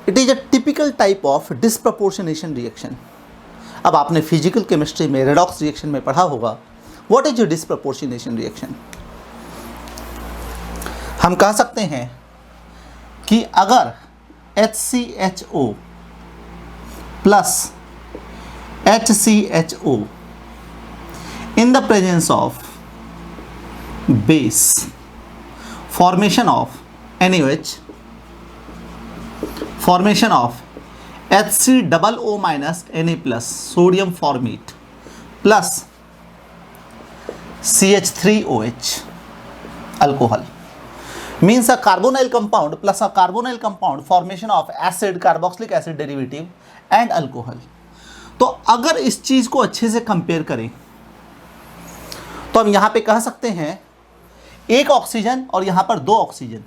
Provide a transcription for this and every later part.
It is a typical type of disproportionation reaction. अब आपने physical chemistry में redox reaction में पढ़ा होगा, what is a disproportionation reaction. हम कह सकते हैं कि अगर HCHO plus HCHO in the presence of base, formation of NaOH, formation of HCOO minus Na plus sodium formate plus CH3OH alcohol means a carbonyl compound plus a carbonyl compound formation of acid, carboxylic acid derivative and alcohol। तो अगर इस चीज को अच्छे से compare करें तो हम यहां पे कह सकते हैं एक ऑक्सीजन और यहां पर दो oxygen,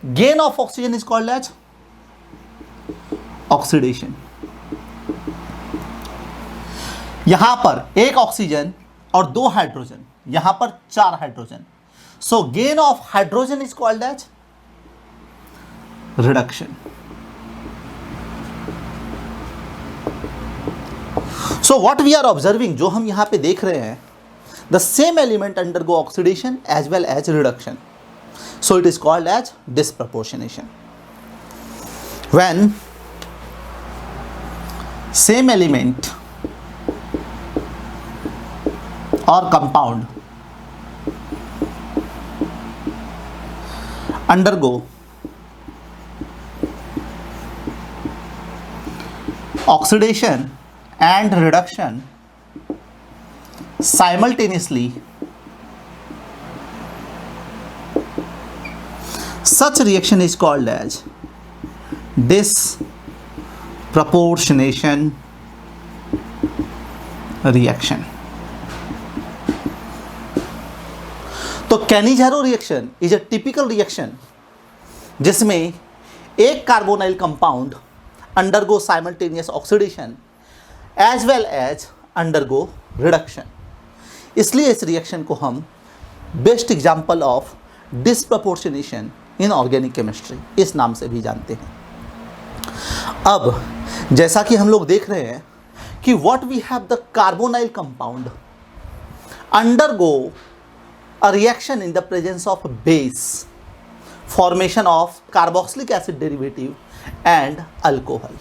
gain of oxygen is called as oxidation. यहां पर एक ऑक्सीजन और दो हाइड्रोजन, यहां पर चार hydrogen, so gain of hydrogen is called as reduction. So what we are observing, जो हम यहां पे देख रहे हैं, the same element undergo oxidation as well as reduction, so it is called as disproportionation। when same element or compound undergo oxidation and reduction simultaneously, such reaction is called as disproportionation reaction। तो Cannizzaro reaction is a typical reaction जिसमें एक carbonyl compound undergo simultaneous oxidation as well as undergo reduction. इसलिए इस रिएक्शन को हम best example of disproportionation in organic chemistry इस नाम से भी जानते हैं। अब जैसा कि हम लोग देख रहे हैं कि what we have the carbonyl compound undergo a reaction in the presence of base, formation of carboxylic acid derivative and alcohol.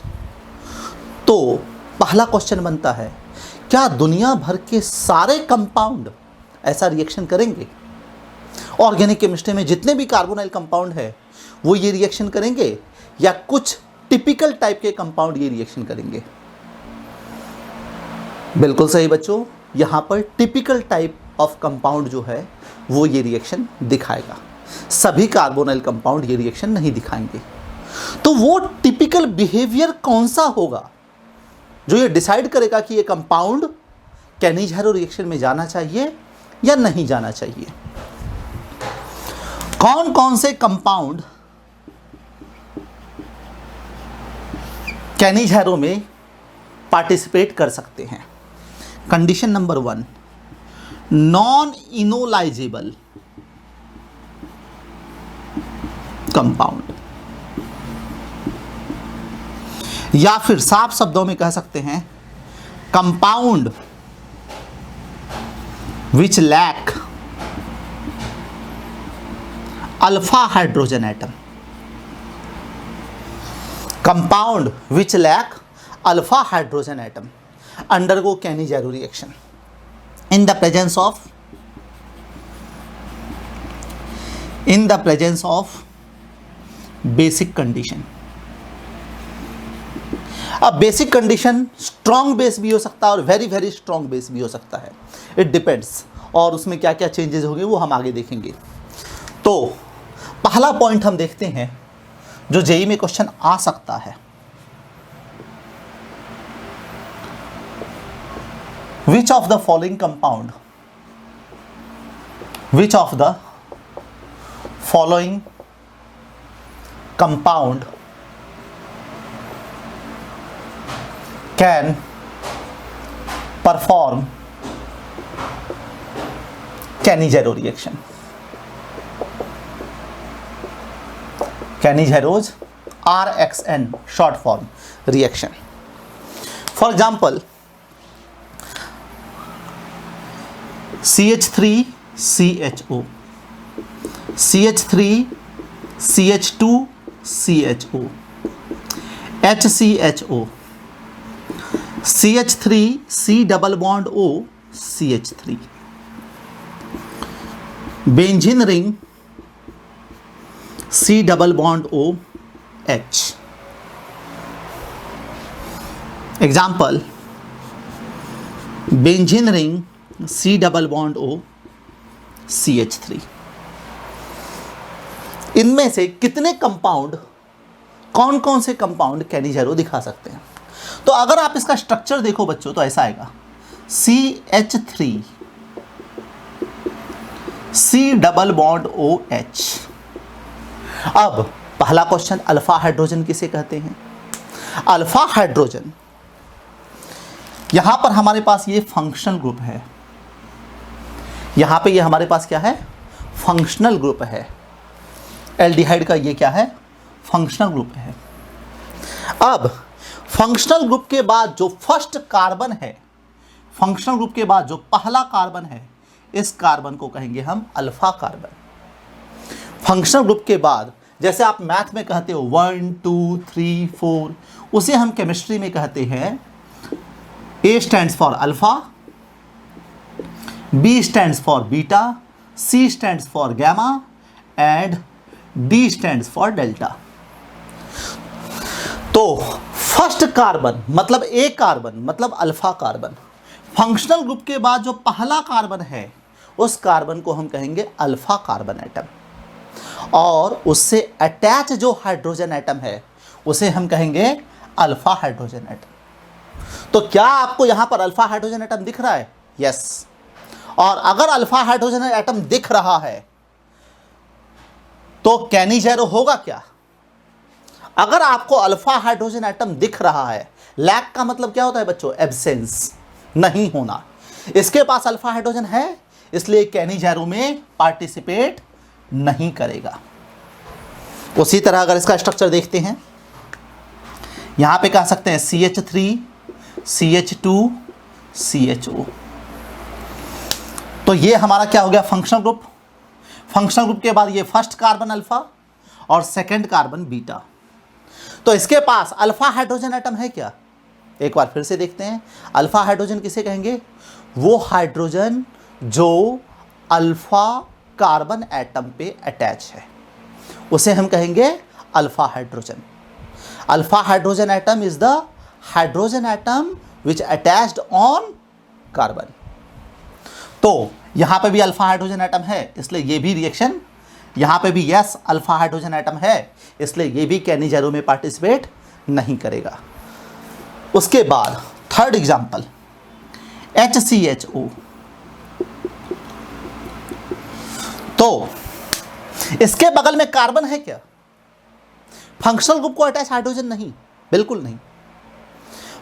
तो पहला क्वेश्चन बनता है, क्या दुनिया भर के सारे कंपाउंड ऐसा रिएक्शन करेंगे? ऑर्गेनिक केमिस्ट्री में जितने भी कार्बोनाइल कंपाउंड है वो ये रिएक्शन करेंगे या कुछ टिपिकल टाइप के कंपाउंड ये रिएक्शन करेंगे? बिल्कुल सही बच्चों, यहाँ पर टिपिकल टाइप ऑफ कंपाउंड जो है वो ये रिएक्शन दिखाएगा। सभी कार्बोनाइल कंपाउंड ये रिएक्शन नहीं दिखाएंगे। तो वो टिपिकल बिहेवियर कौन सा होगा जो ये डिसाइड करेगा कि ये कंपाउंड कैनिज़ेरो रिएक्शन में जाना चाहिए या नहीं जाना चाहिए? कौन कौन से कंपाउंड कैनिज़ेरो में पार्टिसिपेट कर सकते हैं? Condition number 1, non enolizable compound, या फिर साफ शब्दों में कह सकते हैं compound which lack alpha hydrogen atom. Compound which lack alpha hydrogen atom undergo Cannizzaro reaction in the presence of basic condition। अब बेसिक कंडीशन स्ट्रॉन्ग बेस भी हो सकता है और वेरी वेरी स्ट्रॉन्ग बेस भी हो सकता है, इट डिपेंड्स, और उसमें क्या क्या चेंजेस होंगे वो हम आगे देखेंगे। तो पहला पॉइंट हम देखते हैं जो जेईई में क्वेश्चन आ सकता है, which of the following compound can perform Cannizzaro reaction? Cannizzaro's RXN short form reaction. For example, CH3CHO, CH3CH2CHO, HCHO, CH3C double bond O CH3, benzene ring C double bond O H. Example, benzene ring C double bond O CH3. इनमें से कितने compound, कौन कौन से compound Cannizzaro दिखा सकते हैं? तो अगर आप इसका स्ट्रक्चर देखो बच्चों तो ऐसा आएगा, CH3 C double bond OH. अब पहला क्वेश्चन, अल्फा हाइड्रोजन किसे कहते हैं? अल्फा हाइड्रोजन, यहां पर हमारे पास ये फंक्शनल ग्रुप है, यहां पे ये हमारे पास क्या है? फंक्शनल ग्रुप है. एल्डिहाइड का ये क्या है? फंक्शनल ग्रुप है. अब फंक्शनल ग्रुप के बाद जो फर्स्ट कार्बन है, फंक्शनल ग्रुप के बाद जो पहला कार्बन है, इस कार्बन को कहेंगे हम अल्फा कार्बन. फंक्शनल ग्रुप के बाद जैसे आप मैथ में कहते हो 1 2 3 4, उसे हम केमिस्ट्री में कहते हैं A stands for alpha, B stands for beta, C stands for gamma and D stands for delta. तो फर्स्ट कार्बन मतलब A कार्बन मतलब अल्फा कार्बन. फंक्शनल ग्रुप के बाद जो पहला कार्बन है, उस कार्बन को हम कहेंगे अल्फा कार्बन एटम, और उससे अटैच जो हाइड्रोजन एटम है उसे हम कहेंगे अल्फा हाइड्रोजन एटम. तो क्या आपको यहां पर अल्फा हाइड्रोजन एटम दिख रहा है? यस. और अगर अल्फा हाइड्रोजन एटम दिख रहा है तो कैनिजेरो होगा क्या? अगर आपको अल्फा हाइड्रोजन एटम दिख रहा है, लैक का मतलब क्या होता है बच्चों? एब्सेंस, नहीं होना. इसके पास अल्फा हाइड्रोजन है, इसलिए कैनिजेरो में पार्टिसिपेट नहीं करेगा. उसी तरह अगर इसका स्ट्रक्चर देखते हैं, यहां पे कह सकते हैं CH3 CH2 CHO. तो ये हमारा क्या हो गया? Functional group. फंक्शनल ग्रुप के बाद ये फर्स्ट कार्बन अल्फा और सेकंड कार्बन बीटा. तो इसके पास अल्फा हाइड्रोजन एटम है क्या? एक बार फिर से देखते हैं. अल्फा हाइड्रोजन किसे कहेंगे? वो हाइड्रोजन जो अल्फा कार्बन एटम पे अटैच है, उसे हम कहेंगे alpha hydrogen. Alpha hydrogen atom is the hydrogen atom which attached on carbon. तो यहां पे भी अल्फा हाइड्रोजन एटम है, इसलिए ये भी रिएक्शन, यहां पे भी यस अल्फा हाइड्रोजन एटम है, इसलिए ये भी कैनिजेरो में पार्टिसिपेट नहीं करेगा. उसके बाद थर्ड एग्जांपल HCHO. तो इसके बगल में कार्बन है क्या? फंक्शनल ग्रुप को अटैच हाइड्रोजन नहीं, बिल्कुल नहीं.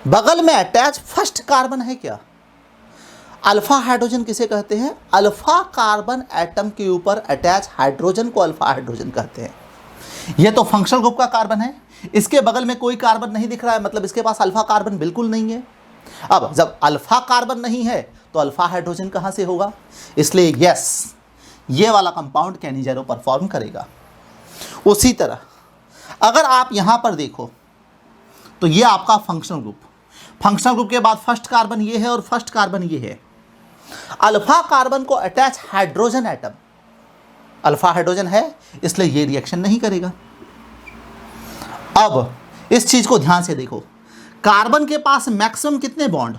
बगल में अटैच फर्स्ट कार्बन है क्या? अल्फा हाइड्रोजन किसे कहते हैं? अल्फा कार्बन एटम के ऊपर अटैच हाइड्रोजन को अल्फा हाइड्रोजन कहते हैं. यह तो फंक्शनल ग्रुप का कार्बन है, इसके बगल में कोई कार्बन नहीं दिख रहा है, मतलब इसके पास अल्फा कार्बन बिल्कुल नहीं है. अब जब अल्फा कार्बन नहीं है तो अल्फा हाइड्रोजन कहां से होगा? इसलिए यस, ये वाला कंपाउंड कैनिजेरो परफॉर्म करेगा. उसी तरह अगर आप यहां पर देखो तो ये आपका फंक्शनल ग्रुप. फंक्शनल ग्रुप के बाद फर्स्ट कार्बन ये है और फर्स्ट कार्बन ये है. अल्फा कार्बन को attach hydrogen atom alpha hydrogen है, इसलिए ये रिएक्शन नहीं करेगा. अब इस चीज को ध्यान से देखो, कार्बन के पास मैक्सिमम कितने बॉन्ड?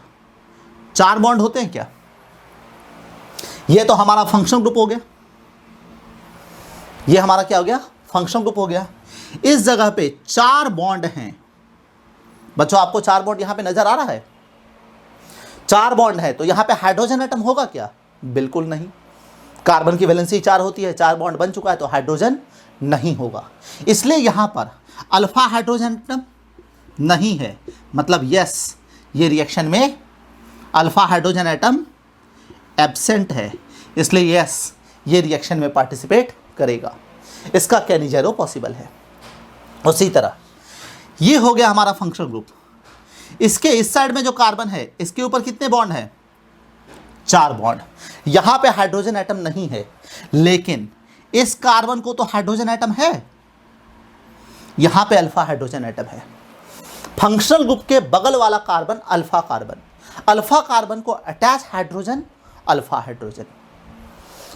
4 बॉन्ड होते हैं क्या? ये तो हमारा फंक्शनल ग्रुप हो गया, ये हमारा क्या हो गया? फंक्शनल ग्रुप हो गया. इस जगह पे 4 बॉन्ड हैं बच्चों. आपको 4 बॉन्ड यहां पे नजर आ रहा है? 4 बॉन्ड है, तो यहां पे हाइड्रोजन एटम होगा क्या? बिल्कुल नहीं. कार्बन की वैलेंसी 4 होती है, 4 बॉन्ड बन चुका है, तो हाइड्रोजन नहीं होगा. इसलिए यहां पर अल्फा हाइड्रोजन एटम नहीं है, मतलब यस, ये रिएक्शन में अल्फा हाइड्रोजन एटम एब्सेंट है, इसलिए यस, ये रिएक्शन में पार्टिसिपेट करेगा. इसका कैनिजेरो पॉसिबल है. उसी तरह ये हो गया हमारा फंक्शनल ग्रुप। इसके इस साइड में जो कार्बन है इसके ऊपर कितने बॉन्ड है? 4 बॉन्ड। यहां पे हाइड्रोजन एटम नहीं है, लेकिन इस कार्बन को तो हाइड्रोजन एटम है, यहां पे अल्फा हाइड्रोजन एटम है। फंक्शनल ग्रुप के बगल वाला carbon alpha carbon, alpha carbon को अटैच हाइड्रोजन अल्फा हाइड्रोजन।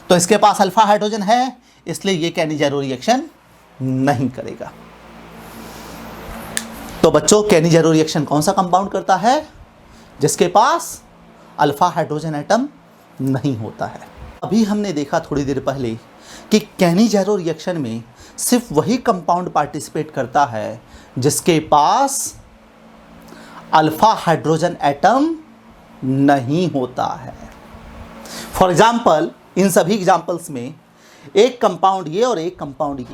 तो इसके पास अल्फा हाइड्रोजन है, इसलिए ये कैनिजेरो रिएक्शन नहीं करेगा। तो बच्चों, कैनिजेरो रिएक्शन कौन सा कंपाउंड करता है? जिसके पास अल्फा हाइड्रोजन एटम नहीं होता है। अभी हमने देखा थोड़ी देर पहले कि कैनिजेरो रिएक्शन में सिर्फ वही कंपाउंड पार्टिसिपेट करता है जिसके पास अल्फा हाइड्रोजन एटम नहीं होता है। फॉर एग्जाम्पल, इन सभी एग्जाम्पल्स में एक कंपाउंड ये और एक कंपाउंड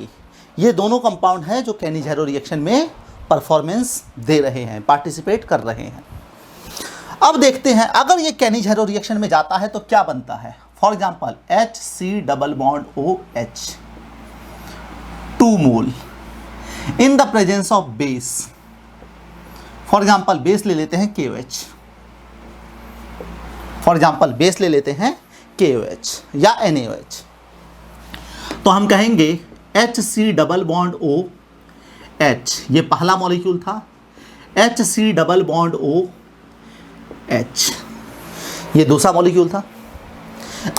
ये दोनों कंपाउंड हैं जो कैनिजेरो रिएक्शन में परफॉर्मेंस दे रहे हैं, पार्टिसिपेट कर रहे हैं। अब देखते हैं अगर ये कैनिजेरो रिएक्शन में जाता है तो क्या बनता है। For example, HC+OH 2 mole in the presence of base. For example base ले लेते हैं KOH, फॉर एग्जाम्पल बेस ले लेते हैं KOH या NaOH। तो हम कहेंगे HC+OH, ये पहला मॉलिक्यूल था, HC+OH, ये दूसरा मॉलिक्यूल था।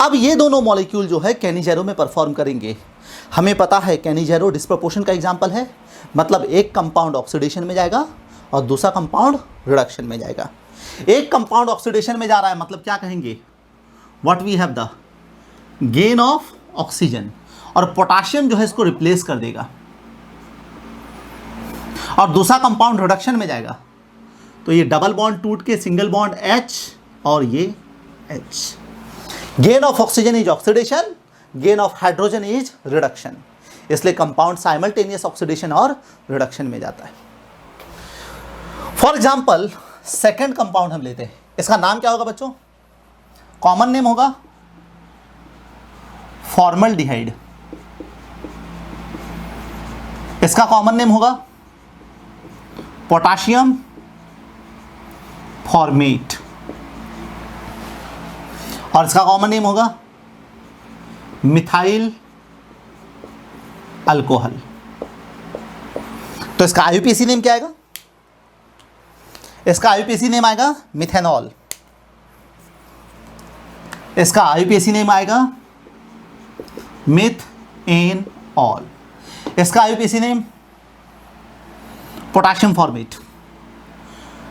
अब ये दोनों मॉलिक्यूल जो है कैनिजेरो में परफॉर्म करेंगे। हमें पता है कैनिजेरो डिस्प्रपोर्शन का एग्जांपल है, मतलब एक कंपाउंड ऑक्सीडेशन में जाएगा और दूसरा कंपाउंड रिडक्शन में जाएगा। एक कंपाउंड ऑक्सीडेशन में जा रहा है, मतलब क्या कहेंगे, what we have the gain of oxygen, और पोटाशियम जो है इसको रिप्लेस कर देगा। और दूसरा कंपाउंड रिडक्शन में जाएगा तो ये डबल बॉन्ड टूट के सिंगल बॉन्ड H और ये H। Gain of oxygen is oxidation, gain of hydrogen is reduction, इसलिए कंपाउंड साइमल्टेनियस ऑक्सीडेशन और रिडक्शन में जाता है। फॉर एग्जाम्पल, सेकेंड कंपाउंड हम लेते हैं, इसका नाम क्या होगा बच्चों? कॉमन नेम होगा फॉर्मल्डिहाइड, इसका कॉमन नेम होगा पोटाशियम फॉर्मेट, और इसका कॉमन नेम होगा मिथाइल अल्कोहल। तो इसका आईयूपीएसी नेम क्या आएगा? इसका आईयूपीएसी नेम आएगा मिथेनॉल, इसका आईयूपीएसी नेम आएगा मिथेनॉल, इसका IUPAC name potassium format,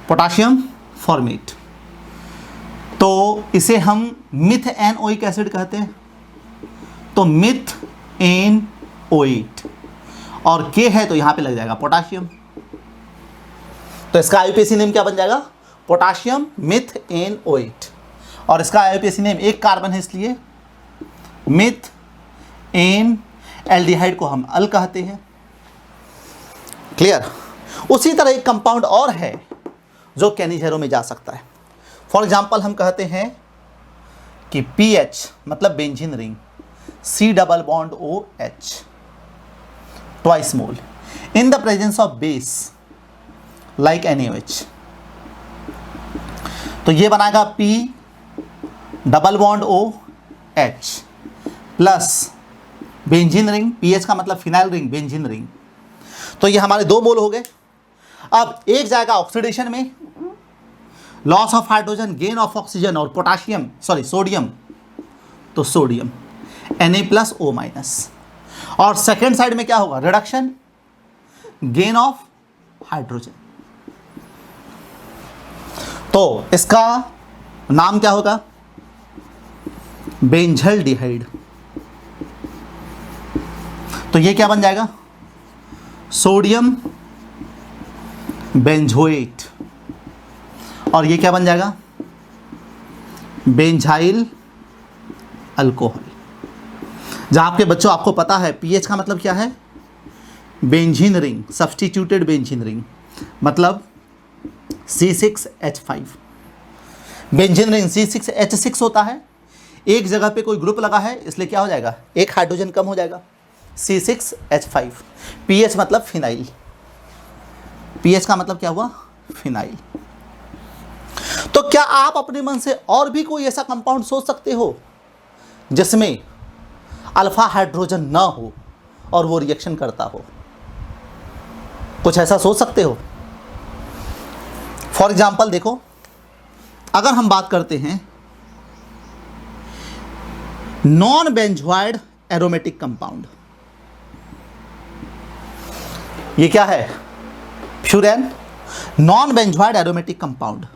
potassium format. तो इसे हम मिथएनओइक एसिड कहते हैं, तो मिथएनओएट, और के है तो यहां पे लग जाएगा पोटाशियम। तो इसका आईयूपीएसी नेम क्या बन जाएगा? पोटाशियम मिथएनओएट, और इसका आईयूपीएसी नेम एक कार्बन है इसलिए मिथएन एल्डिहाइड को हम अल कहते हैं। क्लियर? उसी तरह एक कंपाउंड और है जो कैनिजेरो में जा सकता है। फॉर एग्जाम्पल, हम कहते हैं कि PH मतलब benzene ring, C+OH twice mole in the presence of base like NaOH। तो ये बनाएगा P+OH plus benzene ring, PH का मतलब फिनाइल रिंग, बेंजीन रिंग। तो ये हमारे 2 मोल हो गए। अब एक जाएगा ऑक्सीडेशन में, loss of hydrogen, gain of oxygen, और पोटाशियम सोडियम, तो सोडियम Na+O-। और सेकेंड साइड में क्या होगा? Reduction, gain of hydrogen. तो इसका नाम क्या होगा? बेंजल्डिहाइड। तो ये क्या बन जाएगा? सोडियम बेंजोएट, और ये क्या बन जाएगा? Benzyl alcohol. जहां आपके बच्चों आपको पता है पीएच का मतलब क्या है? Benzene ring, substituted benzene ring, मतलब C6H5। बेंजीन रिंग C6H6 होता है, एक जगह पे कोई ग्रुप लगा है इसलिए क्या हो जाएगा? एक हाइड्रोजन कम हो जाएगा, C6H5। पीएच मतलब फिनाइल, पीएच का मतलब क्या हुआ, फिनाइल। तो क्या आप अपने मन से और भी कोई ऐसा कंपाउंड सोच सकते हो जिसमें अल्फा हाइड्रोजन ना हो और वो रिएक्शन करता हो? कुछ ऐसा सोच सकते हो? फॉर एग्जाम्पल देखो, अगर हम बात करते हैं नॉन बेंजोइड एरोमेटिक कंपाउंड, ये क्या है, furan, non benzenoid aromatic compound,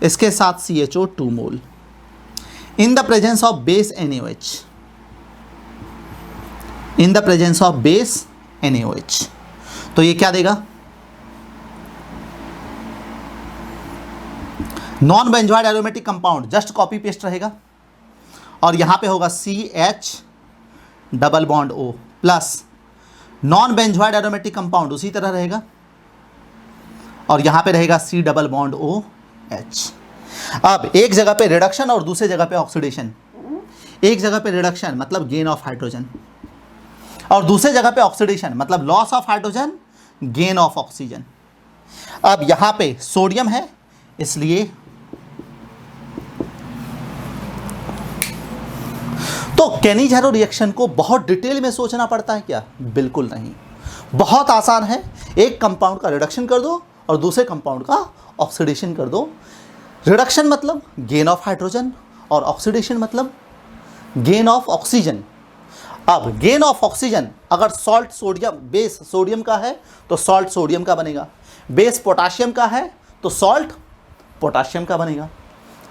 इसके साथ CHO 2 mole in the presence of base NaOH, in the presence of base NaOH, तो ये क्या देगा, non benzenoid aromatic compound, just copy paste रहेगा और यहां पे होगा CH double bond O plus non benzenoid aromatic compound उसी तरह रहेगा और यहां पे रहेगा C डबल बॉन्ड OH। अब एक जगह पे रिडक्शन और दूसरे जगह पे ऑक्सीडेशन, एक जगह पे रिडक्शन मतलब गेन ऑफ हाइड्रोजन और दूसरे जगह पे ऑक्सीडेशन मतलब loss of hydrogen, gain of oxygen. अब यहां पे सोडियम है इसलिए, तो केनी-झारो रिएक्शन को बहुत डिटेल में सोचना पड़ता है क्या? बिल्कुल नहीं, बहुत आसान है। एक कंपाउंड का रिडक्शन कर दो और दूसरे कंपाउंड का ऑक्सीडेशन कर दो। रिडक्शन मतलब गेन ऑफ हाइड्रोजन और ऑक्सीडेशन मतलब गेन ऑफ ऑक्सीजन। अब गेन ऑफ ऑक्सीजन अगर सॉल्ट सोडियम, बेस सोडियम का है तो सॉल्ट सोडियम का बनेगा, बेस पोटाशियम का है तो सॉल्ट पोटाशियम का बनेगा।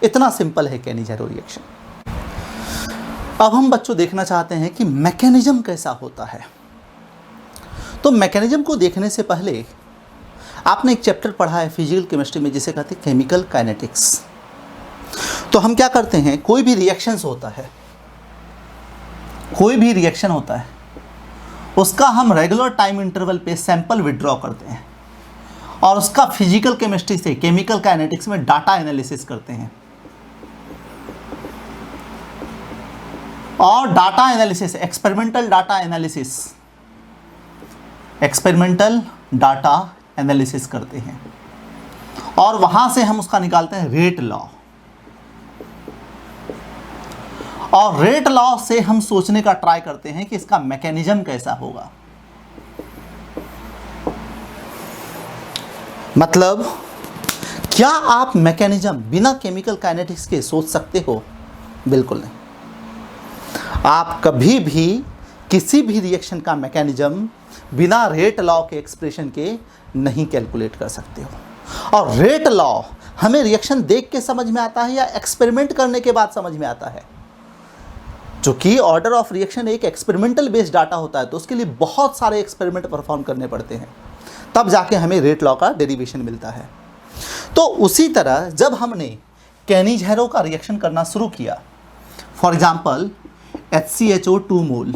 इतना सिंपल है केनी-झारो रिएक्शन। अब हम बच्चों देखना चाहते हैं कि मैकेनिज्म कैसा होता है। तो मैकेनिज्म को देखने से पहले आपने एक चैप्टर पढ़ा है फिजिकल केमिस्ट्री में जिसे कहते हैं केमिकल काइनेटिक्स। तो हम क्या करते हैं, कोई भी रिएक्शंस होता है, कोई भी रिएक्शन होता है उसका हम रेगुलर टाइम इंटरवल पे सैंपल विड्रॉ करते हैं और उसका फिजिकल केमिस्ट्री से केमिकल काइनेटिक्स में डाटा एनालिसिस करते हैं। और data analysis, experimental data analysis, experimental data analysis करते हैं और वहां से हम उसका निकालते हैं रेट लॉ। और रेट लॉ से हम सोचने का ट्राई करते हैं कि इसका मैकेनिज्म कैसा होगा। मतलब क्या आप मैकेनिज्म बिना केमिकल काइनेटिक्स के सोच सकते हो? बिल्कुल नहीं। आप कभी भी किसी भी रिएक्शन का मैकेनिज्म बिना रेट लॉ के एक्सप्रेशन के नहीं कैलकुलेट कर सकते हो। और रेट लॉ हमें रिएक्शन देख के समझ में आता है या एक्सपेरिमेंट करने के बाद समझ में आता है? चूंकि ऑर्डर ऑफ रिएक्शन एक एक्सपेरिमेंटल बेस्ड डाटा होता है तो उसके लिए बहुत सारे एक्सपेरिमेंट परफॉर्म करने पड़ते हैं, तब जाके हमें रेट लॉ का डेरिवेशन मिलता है। तो उसी तरह जब हमने केनी-झारो का रिएक्शन करना शुरू किया, for example HCHO 2 mole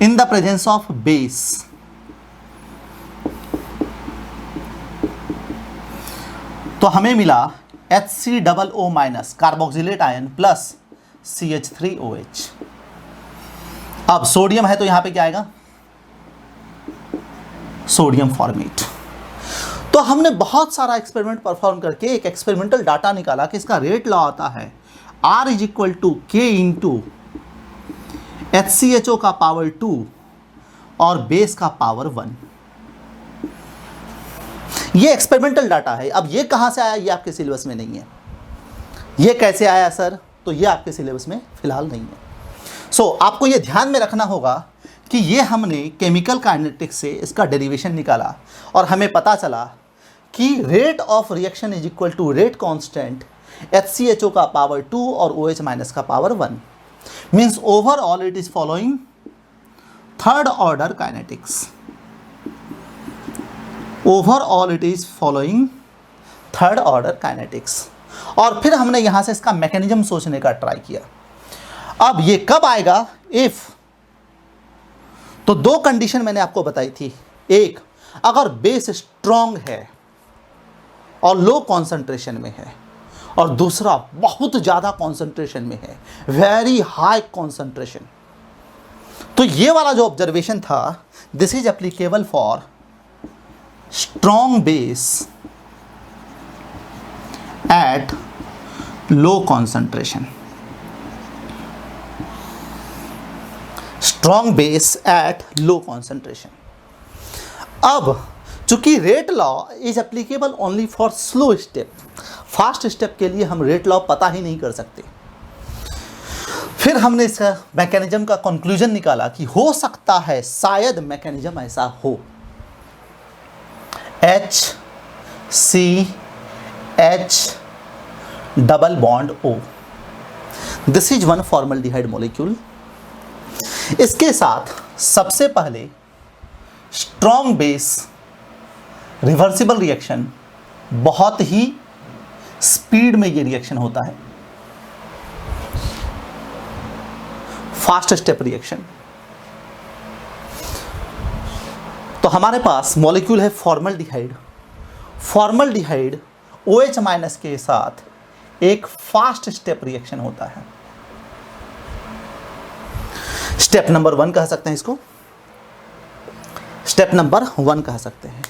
in the presence of base, तो हमें मिला HCOO minus carboxylate ion plus CH3OH। अब सोडियम है तो यहां पे क्या आएगा, सोडियम फॉर्मेट। तो हमने बहुत सारा एक्सपेरिमेंट परफॉर्म करके एक एक्सपेरिमेंटल डाटा निकाला कि इसका रेट लॉ आता है R is equal to K into HCHO का पावर 2 और बेस का पावर 1। ये एक्सपेरिमेंटल डाटा है। अब ये कहां से आया, ये आपके सिलेबस में नहीं है। ये कैसे आया सर, तो ये आपके सिलेबस में फिलहाल नहीं है। सो आपको ये ध्यान में रखना होगा कि ये हमने केमिकल काइनेटिक्स से इसका डेरिवेशन निकाला और हमें पता चला कि rate of reaction is equal to rate constant HCHO का पावर 2 और OH माइनस का power 1। Means overall it is following third order kinetics. Overall it is following third order kinetics. और फिर हमने यहां से इसका मैकेनिज्म सोचने का ट्राई किया। अब ये कब आएगा, इफ, तो दो कंडीशन मैंने आपको बताई थी। एक, अगर बेस स्ट्रॉन्ग है और लो कॉन्सेंट्रेशन में है, और दूसरा बहुत ज़्यादा कॉन्सेंट्रेशन में है, वेरी हाई कॉन्सेंट्रेशन। तो ये वाला जो ऑब्जर्वेशन था, this is applicable for strong base at low concentration. Strong base at low concentration. अब चूंकि rate law is applicable only for slow step, fast step के लिए हम रेट लॉ पता ही नहीं कर सकते। फिर हमने इस मैकेनिज्म का कंक्लूजन निकाला कि हो सकता है शायद मैकेनिज्म ऐसा हो, HCH double bond O, this is one formaldehyde molecule. इसके साथ सबसे पहले स्ट्रॉन्ग बेस रिवर्सिबल रिएक्शन, बहुत ही स्पीड में ये रिएक्शन होता है, फास्ट स्टेप रिएक्शन। तो हमारे पास मॉलिक्यूल है फॉर्मल्डिहाइड। फॉर्मल्डिहाइड OH माइनस के साथ एक फास्ट स्टेप रिएक्शन होता है। स्टेप नंबर 1 कह सकते हैं इसको, स्टेप नंबर 1 कह सकते हैं।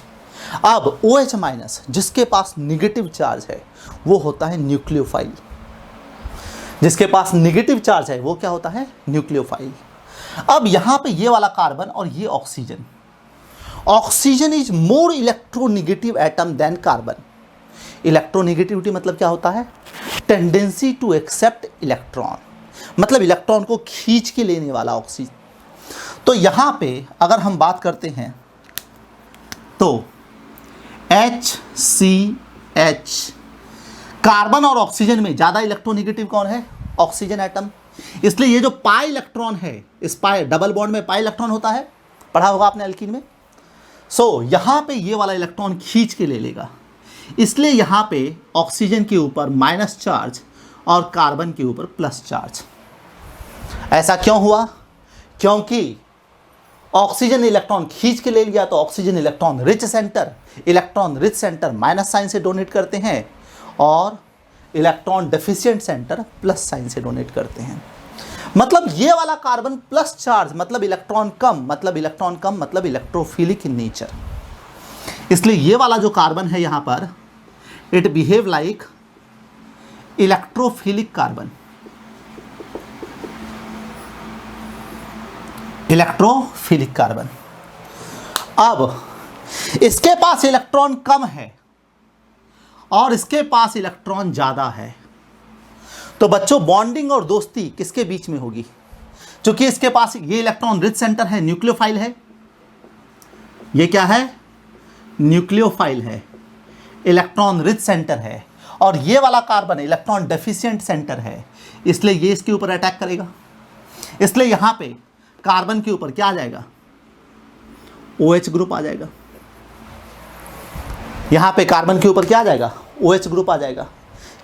अब OH माइनस जिसके पास निगेटिव चार्ज है वो होता है न्यूक्लियोफाइल। जिसके पास निगेटिव चार्ज है वो क्या होता है? न्यूक्लियोफाइल। अब यहां पे ये वाला कार्बन और ये oxygen, oxygen is more electronegative atom than carbon. Electronegativity मतलब क्या होता है? टेंडेंसी टू एक्सेप्ट इलेक्ट्रॉन, मतलब इलेक्ट्रॉन को खींच के लेने वाला ऑक्सीजन। तो यहां पे अगर हम बात करते हैं तो HCH, कार्बन और ऑक्सीजन में ज्यादा इलेक्ट्रोनिगेटिव कौन है? Oxygen atom. इसलिए ये जो पाई इलेक्ट्रॉन है, इस पाई डबल बॉन्ड में पाई इलेक्ट्रॉन होता है, पढ़ा होगा आपने एल्कीन में। सो यहां पे ये वाला इलेक्ट्रॉन खींच के ले लेगा, इसलिए यहां पे ऑक्सीजन के ऊपर माइनस चार्ज और कार्बन के ऊपर प्लस चार्ज। ऐसा क्यों हुआ? क्योंकि ऑक्सीजन इलेक्ट्रॉन खींच के ले लिया तो oxygen electron rich centre minus sign से डोनेट करते हैं और electron deficient centre plus sign से डोनेट करते हैं। मतलब ये वाला कार्बन प्लस चार्ज मतलब इलेक्ट्रॉन कम, मतलब इलेक्ट्रोफिलिक इन नेचर। इसलिए ये वाला जो कार्बन है यहां पर, it behave like electrophilic carbon, electrophilic carbon. अब इसके पास इलेक्ट्रॉन कम है और इसके पास इलेक्ट्रॉन ज्यादा है, तो बच्चों बॉन्डिंग और दोस्ती किसके बीच में होगी? क्योंकि इसके पास ये इलेक्ट्रॉन रिच सेंटर है, न्यूक्लियोफाइल है, ये क्या है? न्यूक्लियोफाइल है, इलेक्ट्रॉन रिच सेंटर है, और ये वाला कार्बन इलेक्ट्रॉन डेफिशिएंट सेंटर है, इसलिए ये इसके ऊपर अटैक करेगा। इसलिए यहां पे कार्बन के ऊपर क्या आ जाएगा? OH ग्रुप आ जाएगा। यहां पे कार्बन के ऊपर क्या आ जाएगा? OH ग्रुप आ जाएगा।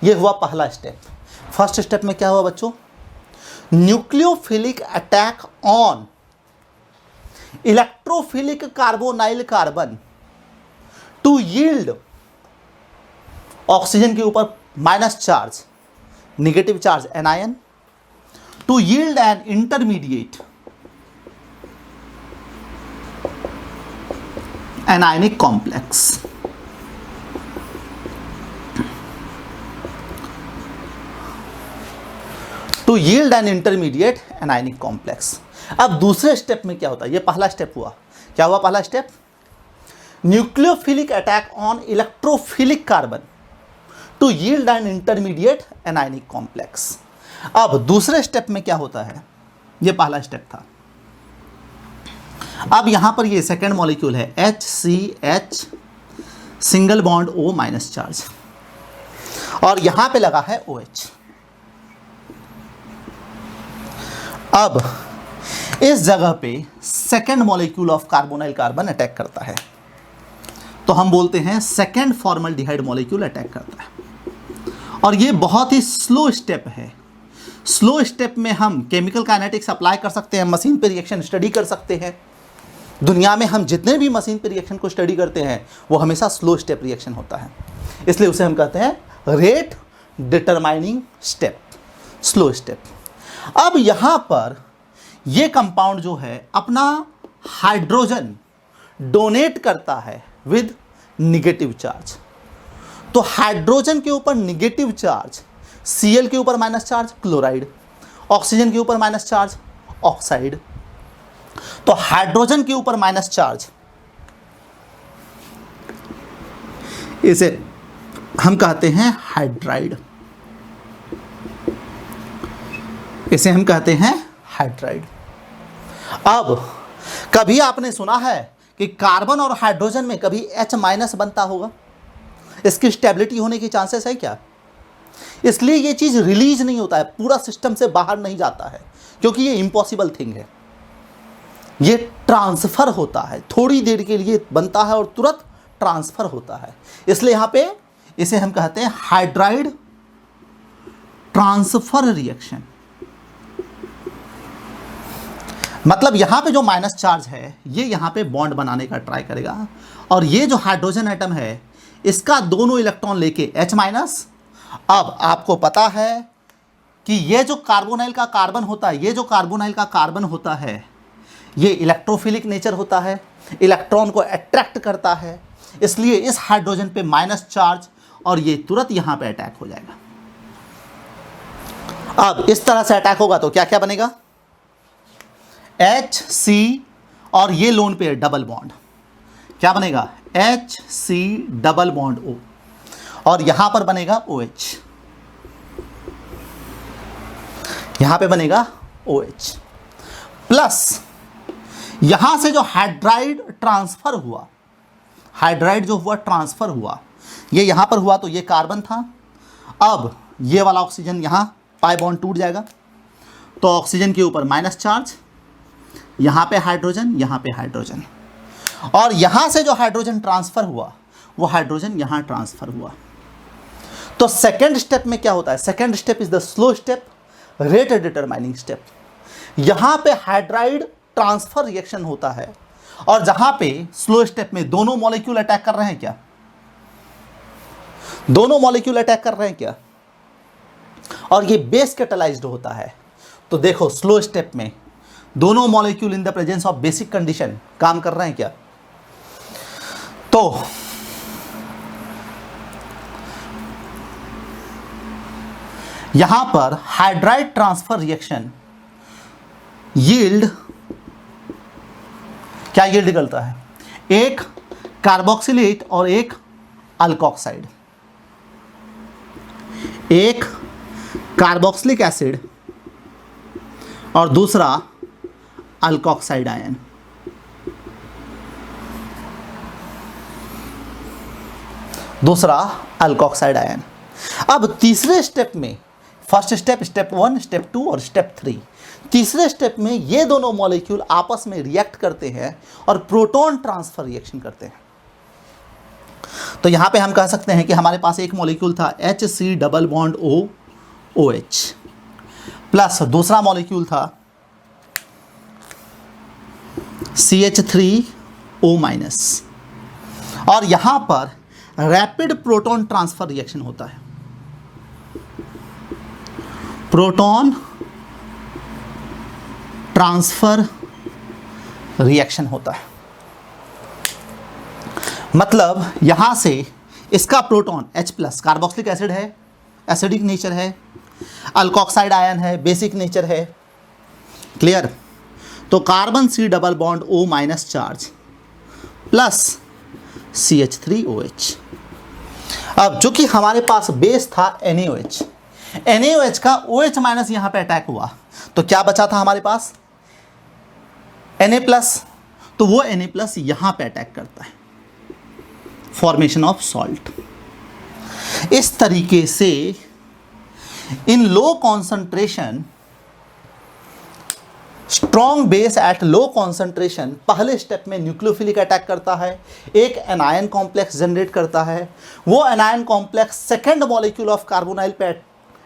ये हुआ पहला स्टेप। फर्स्ट स्टेप में क्या हुआ बच्चों? Nucleophilic attack on electrophilic carbonyl carbon to yield oxygen के ऊपर minus charge, negative charge anion, to yield an intermediate anionic complex. To yield an intermediate anionic complex. अब दूसरे स्टेप में क्या होता है? ये पहला स्टेप हुआ। क्या हुआ पहला step? Nucleophilic attack on electrophilic carbon to yield an intermediate anionic complex. अब दूसरे स्टेप में क्या होता है? ये पहला स्टेप था। अब यहां पर ये सेकेंड मॉलिक्यूल है HCH single bond O minus charge, और यहां पे लगा है OH। अब इस जगह पे second molecule of carbonyl carbon attack करता है, तो हम बोलते हैं सेकेंड फॉर्मल्डिहाइड मॉलिक्यूल अटैक करता है। और ये बहुत ही स्लो स्टेप है। स्लो स्टेप में हम केमिकल काइनेटिक्स अप्लाई कर सकते हैं, मशीन पे रिएक्शन स्टडी कर सकते हैं। दुनिया में हम जितने भी मशीन पे रिएक्शन को स्टडी करते हैं वो हमेशा स्लो स्टेप रिएक्शन होता है, इसलिए उसे हम कहते हैं rate determining step, slow step. अब यहाँ पर ये कंपाउंड जो है अपना हाइड्रोजन डोनेट करता है विद निगेटिव चार्ज। तो हाइड्रोजन के ऊपर निगेटिव चार्ज, Cl के ऊपर माइनस चार्ज क्लोराइड, ऑक्सीजन के ऊपर माइनस चार्ज ऑक्साइड। तो हाइड्रोजन के ऊपर माइनस चार्ज, इसे हम कहते हैं हाइड्राइड, इसे हम कहते हैं हाइड्राइड। अब कभी आपने सुना है कि कार्बन और हाइड्रोजन में कभी H- बनता होगा? इसकी स्टेबिलिटी होने की चांसेस है क्या? इसलिए ये चीज रिलीज नहीं होता है, पूरा सिस्टम से बाहर नहीं जाता है, क्योंकि ये इम्पॉसिबल थिंग है। ये ट्रांसफर होता है, थोड़ी देर के लिए बनता है और तुरंत ट्रांसफर होता है। इसलिए यहां पे इसे हम कहते हैं हाइड्राइड ट्रांसफर रिएक्शन। मतलब यहां पे जो माइनस चार्ज है ये यहां पे बॉन्ड बनाने का ट्राई करेगा, और ये जो हाइड्रोजन एटम है इसका दोनों इलेक्ट्रॉन लेके H-। अब आपको पता है कि ये जो कार्बोनाइल का कार्बन होता है, ये जो कार्बोनाइल का कार्बन होता है ये इलेक्ट्रोफिलिक नेचर होता है, इलेक्ट्रॉन को अट्रैक्ट करता है। इसलिए इस हाइड्रोजन पे माइनस चार्ज और ये तुरंत यहां पे अटैक हो जाएगा। अब इस तरह से अटैक होगा तो क्या क्या बनेगा? HC और ये लोन पेयर डबल बॉन्ड, क्या बनेगा? HC डबल बॉन्ड O, और यहां पर बनेगा OH, यहां पे बनेगा OH प्लस यहां से जो हाइड्राइड ट्रांसफर हुआ, हाइड्राइड जो हुआ ट्रांसफर हुआ, ये यहां पर हुआ तो ये कार्बन था। अब ये वाला ऑक्सीजन यहां पाई बॉन्ड टूट जाएगा, तो ऑक्सीजन के ऊपर माइनस चार्ज, यहां पे हाइड्रोजन, यहां पे हाइड्रोजन, और यहां से जो हाइड्रोजन ट्रांसफर हुआ वो हाइड्रोजन यहां ट्रांसफर हुआ। तो सेकेंड स्टेप में क्या होता है? Second step is the slow step, rate determining step. यहां पे हाइड्राइड ट्रांसफर रिएक्शन होता है, और जहां पे स्लो स्टेप में दोनों मॉलिक्यूल अटैक कर रहे हैं क्या? दोनों मॉलिक्यूल अटैक कर रहे हैं क्या? और ये बेस कैटालाइज्ड होता है। तो देखो स्लो स्टेप में दोनों molecule in the presence of basic condition काम कर रहे हैं क्या? तो यहां पर हाइड्राइड ट्रांसफर रिएक्शन यील्ड, क्या यील्ड निकलता है? एक कार्बोक्सिलेट और एक अल्कोक्साइड, एक कार्बोक्सिलिक एसिड और दूसरा अल्कोक्साइड आयन। दूसरा अल्कोक्साइड आयन। अब तीसरे स्टेप में, फर्स्ट स्टेप, स्टेप 1, स्टेप 2 और स्टेप 3, तीसरे स्टेप में ये दोनों मॉलिक्यूल आपस में रिएक्ट करते हैं और प्रोटॉन ट्रांसफर रिएक्शन करते हैं। तो यहां पे हम कह सकते हैं कि हमारे पास एक मॉलिक्यूल था HC double bond O OH plus दूसरा मॉलिक्यूल था CH3O माइनस, और यहां पर रैपिड प्रोटॉन ट्रांसफर रिएक्शन होता है, प्रोटॉन ट्रांसफर रिएक्शन होता है। मतलब यहां से इसका proton H plus carboxylic acid है, एसिडिक नेचर है, अल्कोक्साइड आयन है, बेसिक नेचर है। क्लियर? तो carbon C double bond O minus charge plus CH3OH। अब जो कि हमारे पास बेस था NaOH, NaOH का OH माइनस यहां पे अटैक हुआ तो क्या बचा था हमारे पास? Na प्लस, तो वो Na प्लस यहां पे अटैक करता है, फॉर्मेशन ऑफ सॉल्ट। इस तरीके से in low concentration, strong base at low concentration पहले स्टेप में न्यूक्लियोफिलिक अटैक करता है, एक एनायन कॉम्प्लेक्स जनरेट करता है, वो anion complex second molecule of carbonyl पे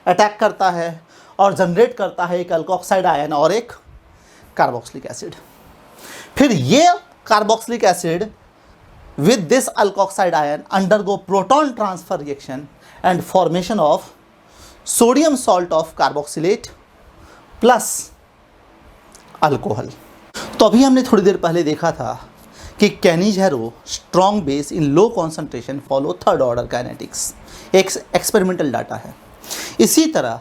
अटैक करता है और जनरेट करता है एक अल्कोक्साइड आयन और एक कार्बोक्सिलिक एसिड। फिर ये carboxylic acid with this alkoxide ion undergo proton transfer reaction and formation of sodium salt of carboxylate plus alcohol। तो अभी हमने थोड़ी देर पहले देखा था कि कैनिज़ेरो strong base in low concentration follow third order kinetics, एक एक्सपेरिमेंटल डाटा है। इसी तरह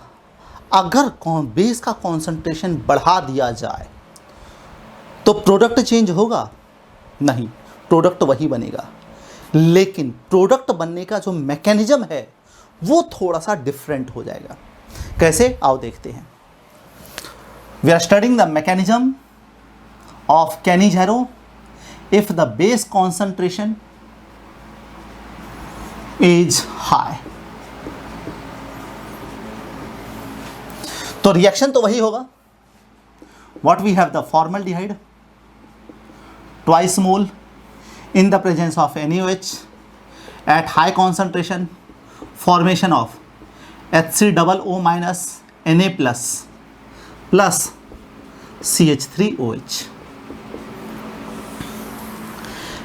अगर बेस का कॉन्सेंट्रेशन बढ़ा दिया जाए तो प्रोडक्ट चेंज होगा? नहीं, प्रोडक्ट वही बनेगा, लेकिन प्रोडक्ट बनने का जो मैकेनिज्म है वो थोड़ा सा डिफरेंट हो जाएगा। कैसे, आओ देखते हैं। We are studying the mechanism of Cannizzaro if the base concentration is high। तो रिएक्शन तो वही होगा। what we have the formaldehyde twice mole in the presence of NaOH at high concentration, formation of HCOO minus Na plus CH3OH।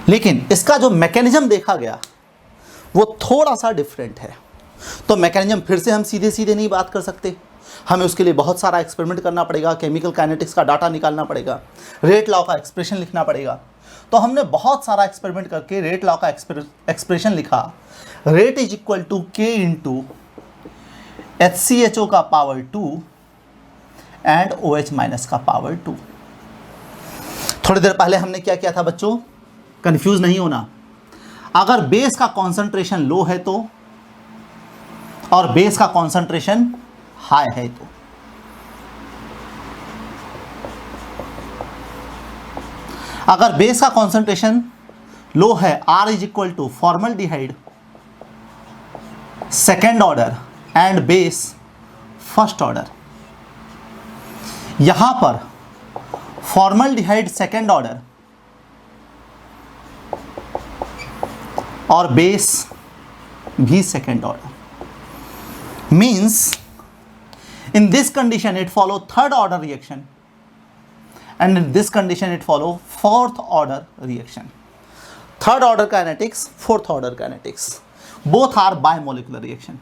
लेकिन इसका जो mechanism देखा गया वो थोड़ा सा डिफरेंट है। तो मैकेनिज्म फिर से हम सीधे सीधे नहीं बात कर सकते, हमें उसके लिए बहुत सारा एक्सपेरिमेंट करना पड़ेगा, केमिकल काइनेटिक्स का डाटा निकालना पड़ेगा, रेट लॉ का एक्सप्रेशन लिखना पड़ेगा। तो हमने बहुत सारा एक्सपेरिमेंट करके रेट लॉ का एक्सप्रेशन लिखा। रेट इज इक्वल टू के इंटू HCHO का पावर 2 एंड OH माइनस का पावर 2। थोड़ी देर पहले हमने क्या किया था बच्चों, कंफ्यूज नहीं होना। अगर बेस का कॉन्सेंट्रेशन लो है तो, और बेस का कॉन्सेंट्रेशन हाई है तो, अगर बेस का कॉन्सेंट्रेशन लो है, R is equal to formaldehyde second order and base first order. यहां पर फॉर्मल्डिहाइड सेकेंड ऑर्डर और बेस भी second order, means in this condition it follow third order reaction and in this condition it follow fourth order reaction। third order kinetics, fourth order kinetics, both are bimolecular reaction।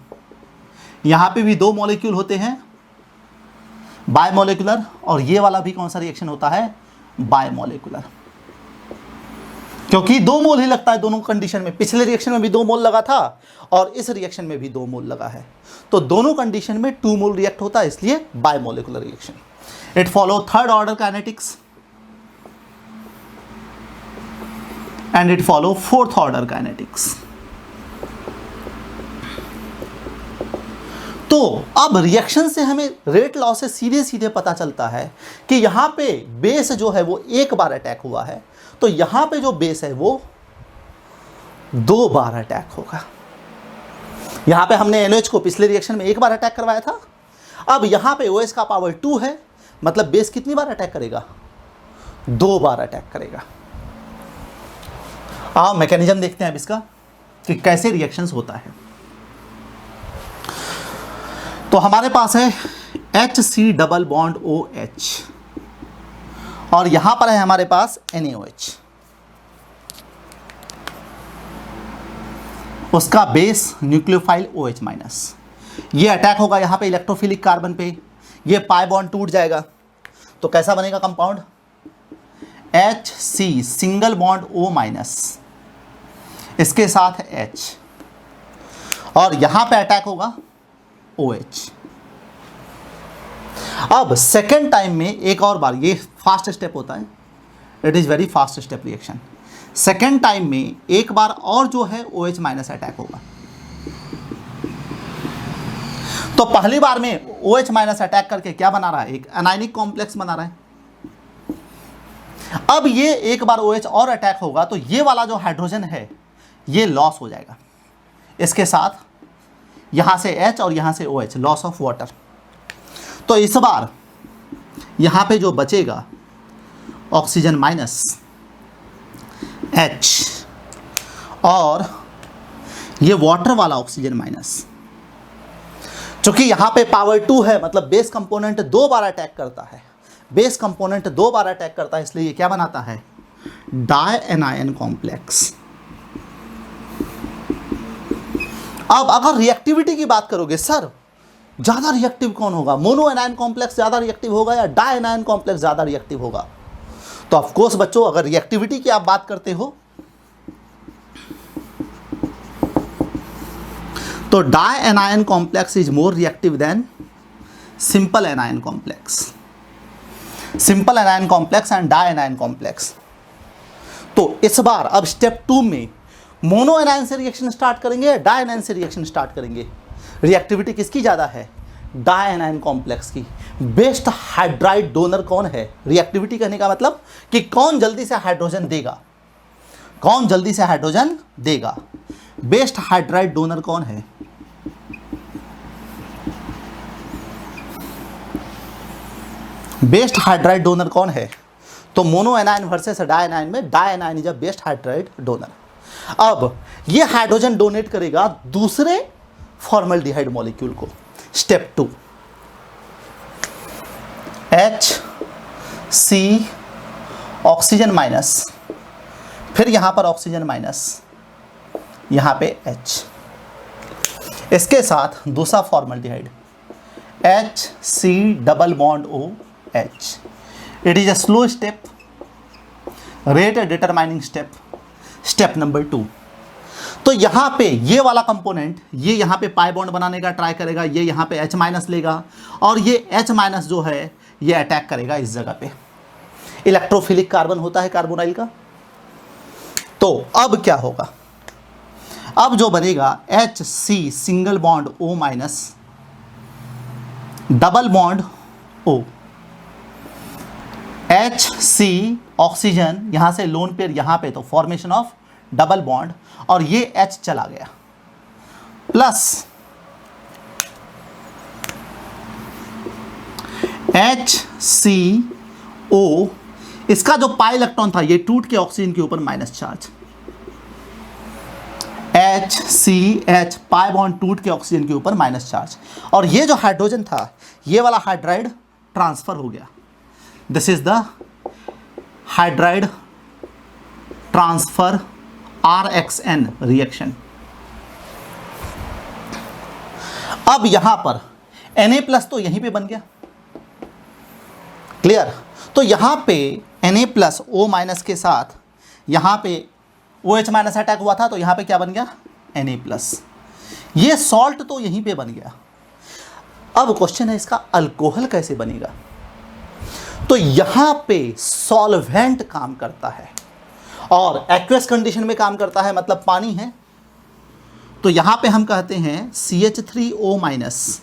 यहाँ पे भी दो molecule होते हैं bimolecular, और ये वाला भी कौन सा रिएक्शन होता है, बायमोलिकुलर, क्योंकि 2 मोल ही लगता है दोनों कंडीशन में। पिछले रिएक्शन में भी 2 मोल लगा था और इस रिएक्शन में भी 2 मोल लगा है, तो दोनों कंडीशन में 2 मोल रिएक्ट होता है, इसलिए bimolecular reaction. It follow third order kinetics and it follow fourth order kinetics. तो अब रिएक्शन से हमें रेट लॉ से सीधे सीधे पता चलता है कि यहाँ पे बेस जो है वो एक बार अटैक हुआ है, तो यहाँ पे जो बेस है वो 2 बार अटैक होगा। यहाँ पे हमने NaOH को पिछले रिएक्शन में 1 बार अटैक करवाया था, अब यहाँ पे OH का पावर 2 है, मतलब बेस कितनी बार अटैक करेगा, 2 बार अटैक करेगा। आओ मैकेनिज्म देखते हैं अब इसका कि कैसे रिएक्शंस होता है। तो हमारे पास है HC डबल बॉन्ड OH और यहां पर है हमारे पास NaOH, उसका बेस न्यूक्लियोफाइल OH माइनस। ये अटैक होगा यहाँ पे इलेक्ट्रोफिलिक कार्बन पे, ये पाई बॉन्ड टूट जाएगा, तो कैसा बनेगा compound, HC single bond O minus, इसके साथ H, और यहाँ पे अटैक होगा OH। अब सेकेंड टाइम में एक और बार, ये फास्ट स्टेप होता है, it is very fast step reaction. Second time में एक बार और जो है OH माइनस अटैक होगा। तो पहली बार में OH माइनस अटैक करके क्या बना रहा है, एक एनायनिक कॉम्प्लेक्स बना रहा है। अब ये एक बार OH और अटैक होगा तो ये वाला जो हाइड्रोजन है ये लॉस हो जाएगा, इसके साथ यहां से H और यहां से OH, लॉस ऑफ वाटर। तो इस बार यहां पे जो बचेगा ऑक्सीजन माइनस H और ये वाटर वाला ऑक्सीजन माइनस। चूंकि यहां पे पावर 2 है, मतलब बेस कंपोनेंट 2 बार अटैक करता है, बेस कंपोनेंट 2 बार अटैक करता है, इसलिए ये क्या बनाता है, डाई एनायन कॉम्प्लेक्स। अब अगर रिएक्टिविटी की बात करोगे, सर ज़्यादा रिएक्टिव कौन होगा, मोनो एनायन कॉम्प्लेक्स ज़्यादा रिएक्टिव होगा या डाई एनायन कॉम्प्लेक्स ज़्यादा रिएक्टिव होगा, तो ऑफ कोर्स बच्चों, अगर रिएक्टिविटी की आप बात करते हो तो di anion complex is more reactive than simple anion complex, simple anion complex and di anion complex. तो इस बार अब स्टेप 2 में मोनो एनायन से रिएक्शन स्टार्ट करेंगे या डाई एनायन से रिएक्शन स्टार्ट करेंगे? रिएक्टिविटी किसकी ज़्यादा है? डाई एनायन कॉम्प्लेक्स की। बेस्ट हाइड्राइड डोनर कौन है? रिएक्टिविटी कहने का मतलब कि कौन जल्दी से हाइड्रोजन देगा, कौन जल्दी से हाइड्रोजन देगा। बेस्ट हाइड्राइड डोनर कौन है? बेस्ट हाइड्राइड डोनर कौन है? तो mono anion versus di anion में di anion is a best hydride donor. अब ये हाइड्रोजन डोनेट करेगा दूसरे फॉर्मल्डिहाइड मॉलिक्यूल को। स्टेप 2, HC ऑक्सीजन माइनस, फिर यहां पर ऑक्सीजन माइनस, यहां पे H, इसके साथ दूसरा formaldehyde HC double bond OH। It is a slow step, rate determining step, step number 2। तो यहाँ पे ये वाला कंपोनेंट ये यहाँ पे पाई बॉन्ड बनाने का ट्राई करेगा, ये यहाँ पे H माइनस लेगा और ये H माइनस जो है ये अटैक करेगा इस जगह पे। इलेक्ट्रोफिलिक कार्बन होता है कार्बोनाइल का। तो अब क्या होगा? अब जो बनेगा HC single bond O minus double bond O, HC oxygen यहां से लोन पेयर यहां पे, तो फॉर्मेशन ऑफ डबल बॉन्ड और ये H चला गया, प्लस HCO, इसका जो पाई इलेक्ट्रॉन था ये टूट के ऑक्सीजन के ऊपर minus charge, HCH pi bond टूट के ऑक्सीजन के ऊपर माइनस चार्ज, और ये जो हाइड्रोजन था ये वाला हाइड्राइड ट्रांसफर हो गया। This is the hydride transfer RXN reaction. अब यहां पर Na प्लस तो यहीं पे बन गया, क्लियर। तो यहां पे Na प्लस O माइनस के साथ यहां पे OH माइनस अटैक हुआ था, तो यहां पे क्या बन गया? Na plus. ये सॉल्ट तो यहीं पे बन गया। अब क्वेश्चन है इसका अल्कोहल कैसे बनेगा? तो यहां पे सॉल्वेंट काम करता है और एक्वस कंडीशन में काम करता है, मतलब पानी है। तो यहां पे हम कहते हैं CH3O माइनस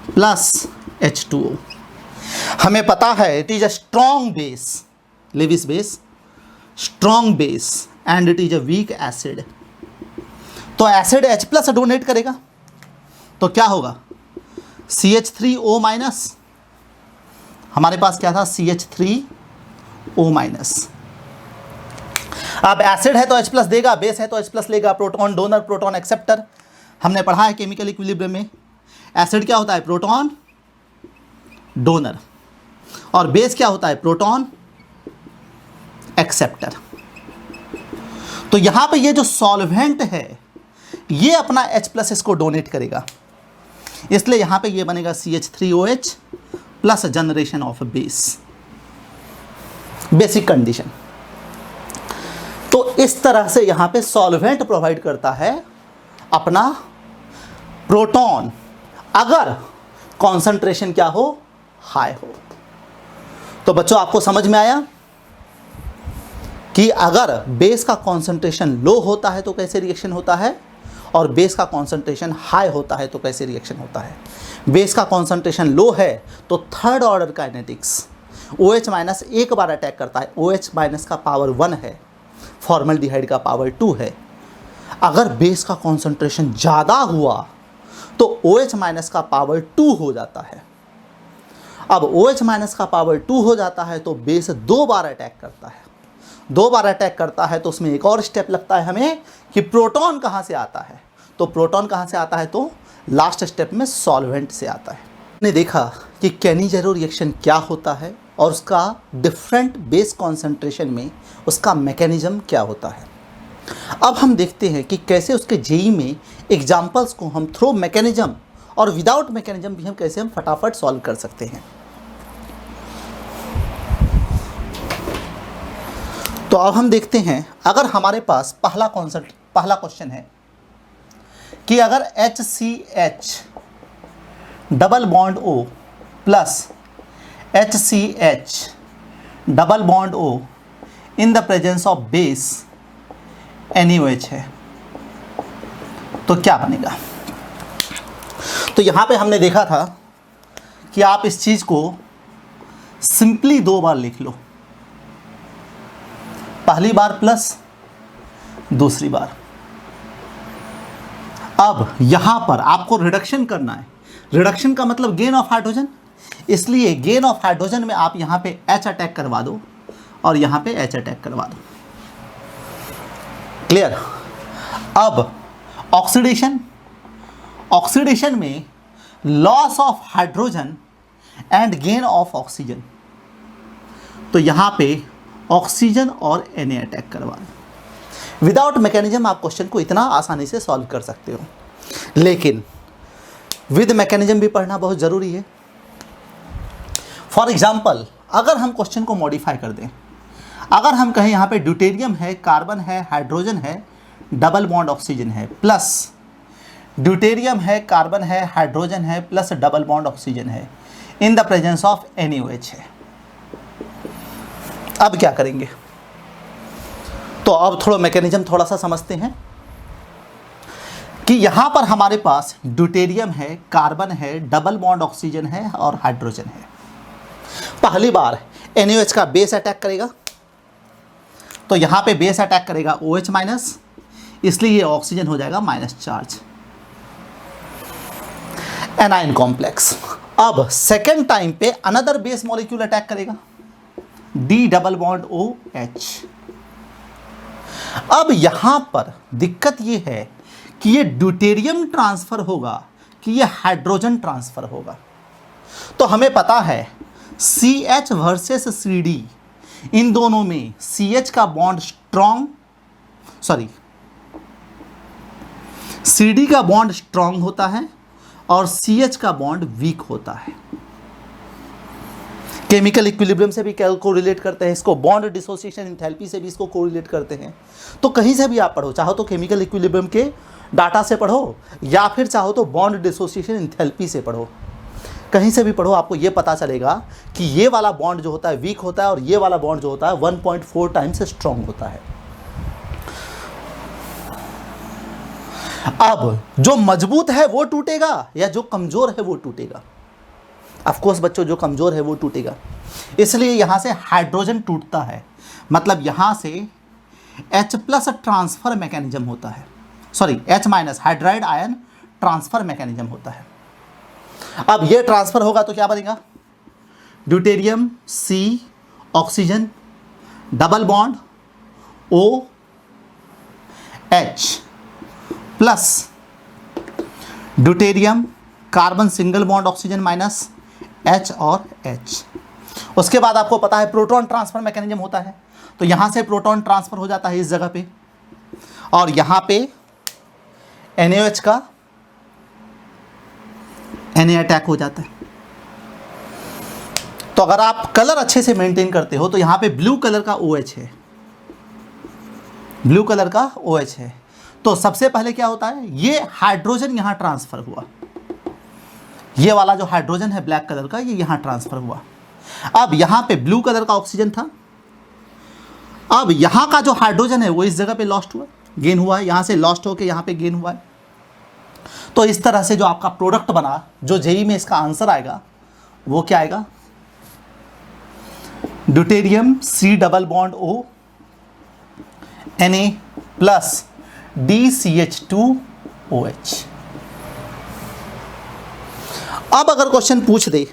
प्लस H2O। हमें पता है it is a strong base, Lewis base, strong base and it is a weak acid. तो एसिड H प्लस डोनेट करेगा, तो क्या होगा? CH3O माइनस, हमारे पास क्या था? CH3O minus. अब एसिड है तो H प्लस देगा, बेस है तो H प्लस लेगा। प्रोटॉन डोनर, प्रोटॉन एक्सेप्टर, हमने पढ़ा है केमिकल इक्विलिब्रियम में। एसिड क्या होता है? प्रोटॉन डोनर, और बेस क्या होता है? Proton acceptor. तो यहां पे ये जो सॉल्वेंट है ये अपना H प्लस इसको डोनेट करेगा, इसलिए यहां पे ये बनेगा CH3OH plus generation of base, basic condition. तो इस तरह से यहां पे सॉल्वेंट प्रोवाइड करता है अपना प्रोटॉन, अगर कॉन्सेंट्रेशन क्या हो? हाई हो। तो बच्चों आपको समझ में आया कि अगर बेस का कॉन्सेंट्रेशन लो होता है तो कैसे रिएक्शन होता है, और बेस का कॉन्सेंट्रेशन हाई होता है तो कैसे रिएक्शन होता है। बेस का कॉन्सेंट्रेशन लो है तो third order kinetics, OH minus एक बार अटैक करता है, OH माइनस का पावर 1 है, फॉर्मल्डिहाइड का पावर 2 है। अगर बेस का कॉन्सेंट्रेशन ज़्यादा हुआ तो OH माइनस का पावर 2 हो जाता है। अब OH माइनस का पावर 2 हो जाता है तो बेस 2 बार अटैक करता है। 2 बार अटैक करता है तो उसमें एक और स्टेप लगता है हमें कि प्रोटॉन कहाँ से आता है। तो प्रोटॉन कहाँ से आता है? तो लास्ट स्टेप में सॉल्वेंट से आता है। हमने देखा कि कैनी-जेरो रिएक्शन क्या होता है और उसका डिफरेंट बेस कॉन्सेंट्रेशन में उसका मैकेनिज्म क्या होता है। अब हम देखते हैं कि कैसे उसके जेई में एग्जाम्पल्स को हम थ्रू मैकेनिज्म और विदाउट मैकेनिज्म भी हम कैसे फटाफट सॉल्व कर सकते हैं। तो अब हम देखते हैं, अगर हमारे पास पहला क्वेश्चन है कि अगर HCH double bond O plus HCH double bond O in the presence of base NaOH है तो क्या बनेगा। तो यहाँ पे हमने देखा था कि आप इस चीज़ को सिंपली 2 बार लिख लो, पहली बार प्लस दूसरी बार। अब यहाँ पर आपको रिडक्शन करना है, रिडक्शन का मतलब गेन ऑफ हाइड्रोजन, इसलिए गेन ऑफ हाइड्रोजन में आप यहाँ पे H अटैक करवा दो और यहाँ पे H अटैक करवा दो। क्लियर। अब ऑक्सीडेशन में loss of hydrogen and gain of oxygen, तो यहाँ पे ऑक्सीजन और Na अटैक करवा दो। विदाउट मैकेनिज्म आप क्वेश्चन को इतना आसानी से सॉल्व कर सकते हो, लेकिन विद मैकेनिज्म भी पढ़ना बहुत ज़रूरी है। फॉर एग्जाम्पल, अगर हम क्वेश्चन को मॉडिफाई कर दें, अगर हम कहें यहाँ पे ड्यूटेरियम है, कार्बन है, हाइड्रोजन है, डबल बॉन्ड ऑक्सीजन है, प्लस ड्यूटेरियम है, कार्बन है, हाइड्रोजन है, प्लस डबल बॉन्ड ऑक्सीजन है, इन द प्रेजेंस ऑफ NaOH है। अब क्या करेंगे, तो अब थोड़ा मैकेनिज्म थोड़ा सा समझते हैं कि यहाँ पर हमारे पास ड्यूटेरियम है, कार्बन है, डबल बॉन्ड ऑक्सीजन है और हाइड्रोजन है। पहली बार NaOH का बेस अटैक करेगा, तो यहाँ पे बेस अटैक करेगा OH माइनस, इसलिए ये ऑक्सीजन हो जाएगा माइनस चार्ज, एनाइन कॉम्प्लेक्स। अब सेकेंड टाइम पे अनदर बेस मॉलिक्यूल अटैक करेगा, D डबल बॉन्ड OH। अब यहां पर दिक्कत ये है कि ये ड्यूटेरियम ट्रांसफर होगा कि ये हाइड्रोजन ट्रांसफर होगा। तो हमें पता है CH वर्सेस CD, इन दोनों में CH का बॉन्ड CD का बॉन्ड स्ट्रॉन्ग होता है और CH का बॉन्ड वीक होता है। केमिकल इक्विलिब्रियम से भी कोरिलेट करते हैं इसको, बॉन्ड डिसोसिएशन एंथैल्पी से भी इसको कोरिलेट करते हैं। तो कहीं से भी आप पढ़ो, चाहो तो केमिकल इक्विलिब्रियम के डाटा से पढ़ो या फिर चाहो तो बॉन्ड डिसोसिएशन एंथैल्पी से पढ़ो, कहीं से भी पढ़ो, आपको ये पता चलेगा कि ये वाला बॉन्ड जो होता है वीक होता है और ये वाला बॉन्ड जो होता है 1.4 टाइम्स स्ट्रॉन्ग होता है। अब जो मजबूत है वो टूटेगा या जो कमजोर है वो टूटेगा। ऑफ कोर्स बच्चों, जो कमजोर है वो टूटेगा, इसलिए यहां से हाइड्रोजन टूटता है, मतलब यहां से H प्लस ट्रांसफर मैकेनिज्म होता है, sorry H minus hydride ion transfer mechanism होता है। अब ये ट्रांसफर होगा तो क्या बनेगा, deuterium C oxygen double bond OH plus deuterium carbon single bond oxygen minus H और H। उसके बाद आपको पता है प्रोटॉन ट्रांसफर मैकेनिज्म होता है, तो यहां से प्रोटॉन ट्रांसफर हो जाता है इस जगह पे और यहां पे NaOH का Na अटैक हो जाता है। तो अगर आप कलर अच्छे से मेंटेन करते हो तो यहां पे ब्लू कलर का OH है, ब्लू कलर का OH है। तो सबसे पहले क्या होता है, ये हाइड्रोजन यहां ट्रांसफर हुआ, ये वाला जो हाइड्रोजन है ब्लैक कलर का, ये यहां ट्रांसफर हुआ। अब यहां पे ब्लू कलर का ऑक्सीजन था, अब यहां का जो हाइड्रोजन है वो इस जगह पे लॉस्ट हुआ, गेन हुआ है, यहां से लॉस्ट होकर यहां पे गेन हुआ है। तो इस तरह से जो आपका प्रोडक्ट बना, जो जेई में इसका आंसर आएगा वो क्या आएगा, deuterium C double bond O Na plus DCH2OH। अब अगर क्वेश्चन पूछ दे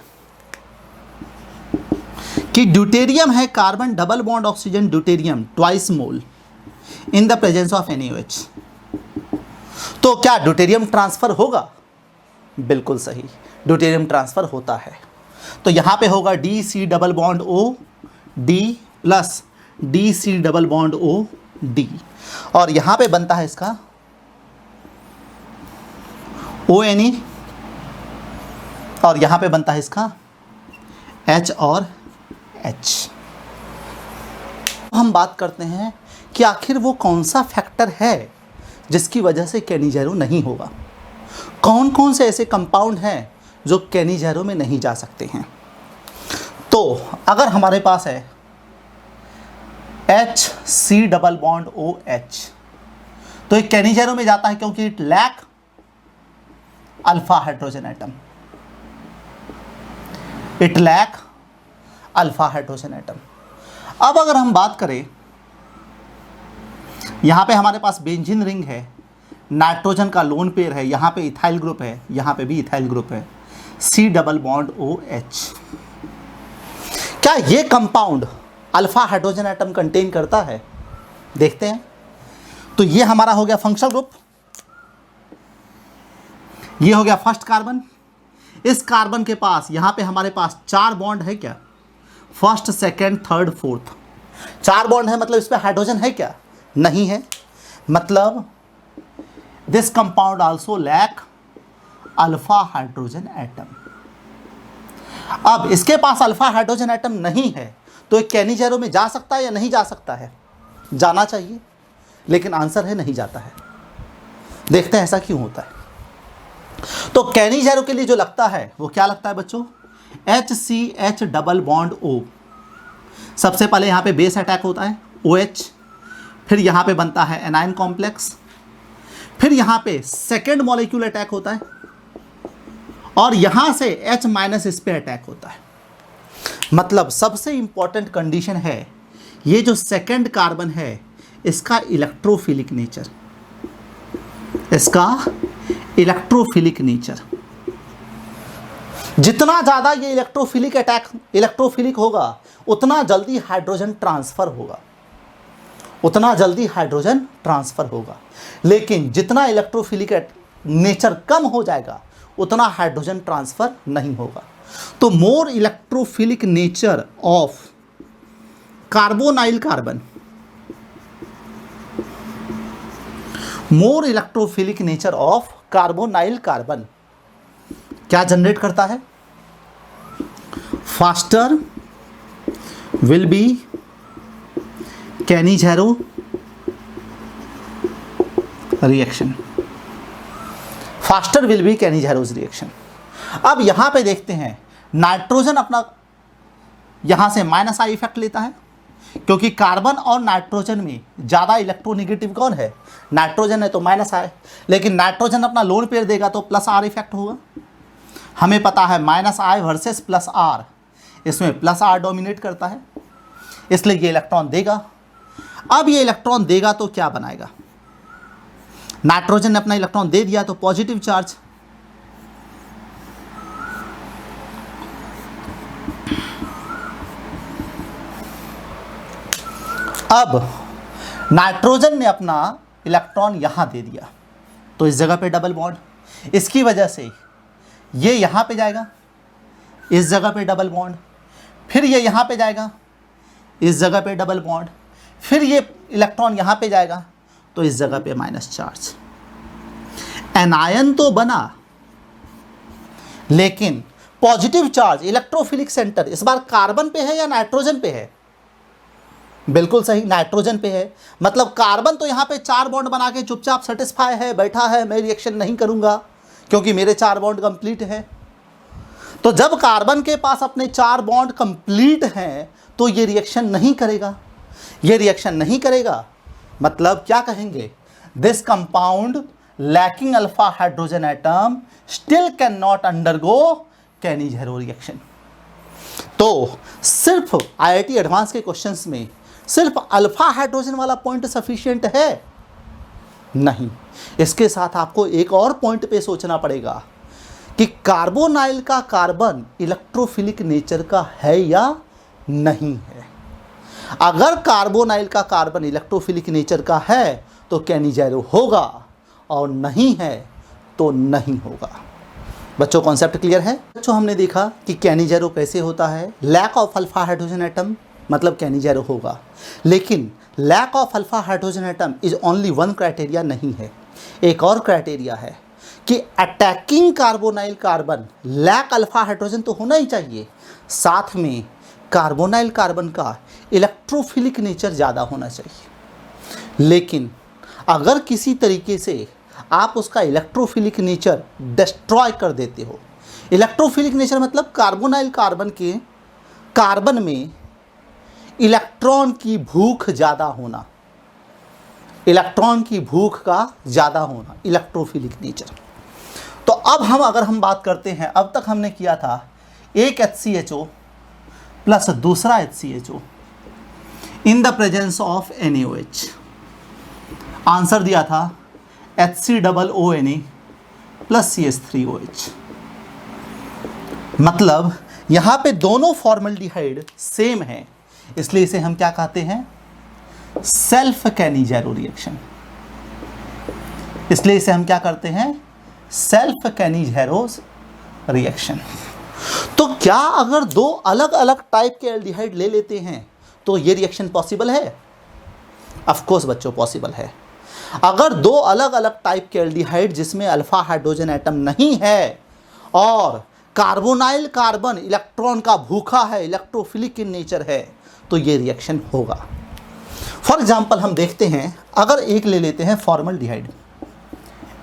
कि ड्यूटेरियम है carbon double bond oxygen deuterium twice mole in the presence of NaOH, तो क्या ड्यूटेरियम ट्रांसफर होगा, बिल्कुल सही, ड्यूटेरियम ट्रांसफर होता है। तो यहां पे होगा DC double bond O D plus DC double bond O D और यहां पे बनता है इसका ONe और यहां पे बनता है इसका H और H। हम बात करते हैं कि आखिर वो कौन सा फैक्टर है जिसकी वजह से कैनिज़ेरो नहीं होगा। कौन कौन से ऐसे कंपाउंड हैं जो कैनिज़ेरो में नहीं जा सकते हैं। तो अगर हमारे पास है HC डबल बॉन्ड OH, तो ये कैनिज़ेरो में जाता है क्योंकि it lack alpha hydrogen atom, it lack alpha hydrogen atom. अब अगर हम बात करें, यहां पे हमारे पास बेंजीन रिंग है, नाइट्रोजन का लोन पेयर है, यहां पे इथाइल ग्रुप है, यहां पे भी इथाइल ग्रुप है, C डबल बॉन्ड OH। क्या ये compound alpha hydrogen atom contain करता है? देखते हैं। तो ये हमारा हो गया फंक्शनल ग्रुप, ये हो गया फर्स्ट कार्बन। इस कार्बन के पास यहां पे हमारे पास 4 बॉन्ड है क्या? First, second, third, fourth, 4 bond है। मतलब इस पे हाइड्रोजन है क्या? नहीं है। मतलब this compound also lack alpha hydrogen atom. अब इसके पास अल्फा हाइड्रोजन एटम नहीं है, तो एक कैनिज़ेरो में जा सकता है या नहीं जा सकता है? जाना चाहिए, लेकिन आंसर है नहीं जाता है। देखते हैं ऐसा क्यों होता है। तो कैनिज़ेरो के लिए जो लगता है वो क्या लगता है बच्चों? HCH double bond O। सबसे पहले यहाँ पे बेस अटैक होता है OH, फिर यहाँ पे बनता है एनायन कॉम्प्लेक्स, फिर यहाँ पे सेकेंड मॉलिक्यूल अटैक होता है, और यहाँ से H माइनस इस पे अटैक होता है। मतलब सबसे इंपॉर्टेंट कंडीशन है, ये जो सेकेंड कार्बन है इसका इलेक्ट्रोफिलिक नेचर, इसका इलेक्ट्रोफिलिक नेचर। जितना ज़्यादा ये इलेक्ट्रोफिलिक होगा उतना जल्दी हाइड्रोजन ट्रांसफ़र होगा, उतना जल्दी हाइड्रोजन ट्रांसफ़र होगा। लेकिन जितना इलेक्ट्रोफिलिक नेचर कम हो जाएगा उतना हाइड्रोजन ट्रांसफ़र नहीं होगा। तो more electrophilic nature of carbonyl carbon, more electrophilic nature of carbonyl carbon क्या जनरेट करता है? Faster will be Cannizzaro reaction, faster will be Cannizzaro's reaction. अब यहां पे देखते हैं, नाइट्रोजन अपना यहां से माइनस आई इफेक्ट लेता है, क्योंकि कार्बन और नाइट्रोजन में ज़्यादा इलेक्ट्रोनेगेटिव कौन है? नाइट्रोजन है, तो माइनस आए। लेकिन नाइट्रोजन अपना लोन पेयर देगा तो प्लस आर इफेक्ट होगा। हमें पता है minus I versus plus R, इसमें प्लस आर डोमिनेट करता है, इसलिए ये इलेक्ट्रॉन देगा। अब ये इलेक्ट्रॉन देगा तो क्या बनाएगा? नाइट्रोजन ने अपना इलेक्ट्रॉन दे दिया तो पॉजिटिव चार्ज, अब नाइट्रोजन ने अपना इलेक्ट्रॉन यहां दे दिया तो इस जगह पे डबल बॉन्ड, इसकी वजह से ये यहां पे जाएगा, इस जगह पे डबल बॉन्ड, फिर ये यहां पे जाएगा, इस जगह पे डबल बॉन्ड, फिर ये इलेक्ट्रॉन यहां पे जाएगा तो इस जगह पे माइनस चार्ज। एनायन तो बना, लेकिन पॉजिटिव चार्ज इलेक्ट्रोफिलिक सेंटर इस बार कार्बन पे है या नाइट्रोजन पे है? बिल्कुल सही, नाइट्रोजन पे है। मतलब कार्बन तो यहाँ पे 4 बॉन्ड बना के चुपचाप सेटिस्फाई है, बैठा है, मैं रिएक्शन नहीं करूँगा क्योंकि मेरे 4 बॉन्ड कंप्लीट है। तो जब कार्बन के पास अपने 4 बॉन्ड कंप्लीट हैं तो ये रिएक्शन नहीं करेगा, ये रिएक्शन नहीं करेगा। मतलब क्या कहेंगे? This compound lacking alpha hydrogen atom still can not undergo कैनिज़ेरो reaction. तो सिर्फ IIT एडवांस के क्वेश्चंस में सिर्फ अल्फा हाइड्रोजन वाला पॉइंट सफिशिएंट है? नहीं, इसके साथ आपको एक और पॉइंट पे सोचना पड़ेगा कि कार्बोनाइल का कार्बन इलेक्ट्रोफिलिक नेचर का है या नहीं है। अगर कार्बोनाइल का कार्बन इलेक्ट्रोफिलिक नेचर का है तो कैनिज़ेरो होगा, और नहीं है तो नहीं होगा। बच्चों कॉन्सेप्ट क्लियर है? बच्चों हमने देखा कि कैनिज़ेरो कैसे होता है। Lack of alpha hydrogen atom मतलब कैनिज़ेरो होगा, लेकिन lack of alpha hydrogen atom is only one criteria नहीं है। एक और क्राइटेरिया है कि attacking carbonyl carbon lack alpha hydrogen तो होना ही चाहिए, साथ में कार्बोनाइल कार्बन का इलेक्ट्रोफिलिक नेचर ज़्यादा होना चाहिए, लेकिन अगर किसी तरीके से आप उसका इलेक्ट्रोफिलिक नेचर डिस्ट्रॉय कर देते हो, इलेक्ट्रोफिलिक नेचर मतलब कार्बोनाइल कार्बन के कार्बन में इलेक्ट्रॉन की भूख ज़्यादा होना, इलेक्ट्रॉन की भूख का ज़्यादा होना, इलेक्ट्रोफिलिक नेचर। तो अब अगर हम बात करते हैं, अब तक हमने किया था एक HCHO प्लस दूसरा HCHO in the presence of NaOH, answer दिया था HCOONA प्लस CH3OH। मतलब यहाँ पे दोनों फॉर्मल्डिहाइड सेम है, इसलिए इसे हम क्या कहते हैं, सेल्फ कैनिजैरो रिएक्शन। इसलिए इसे हम क्या करते हैं, सेल्फ कैनिजैरोस रिएक्शन। तो क्या अगर दो अलग अलग टाइप के एल्डिहाइड ले लेते हैं तो ये रिएक्शन पॉसिबल है? ऑफ कोर्स बच्चों पॉसिबल है। अगर दो अलग अलग टाइप के एल्डिहाइड जिसमें अल्फा हाइड्रोजन एटम नहीं है और कार्बोनाइल कार्बन इलेक्ट्रॉन का भूखा है, इलेक्ट्रोफिलिक इन नेचर है, तो ये रिएक्शन होगा। फॉर एग्जाम्पल हम देखते हैं, अगर एक ले लेते हैं formaldehyde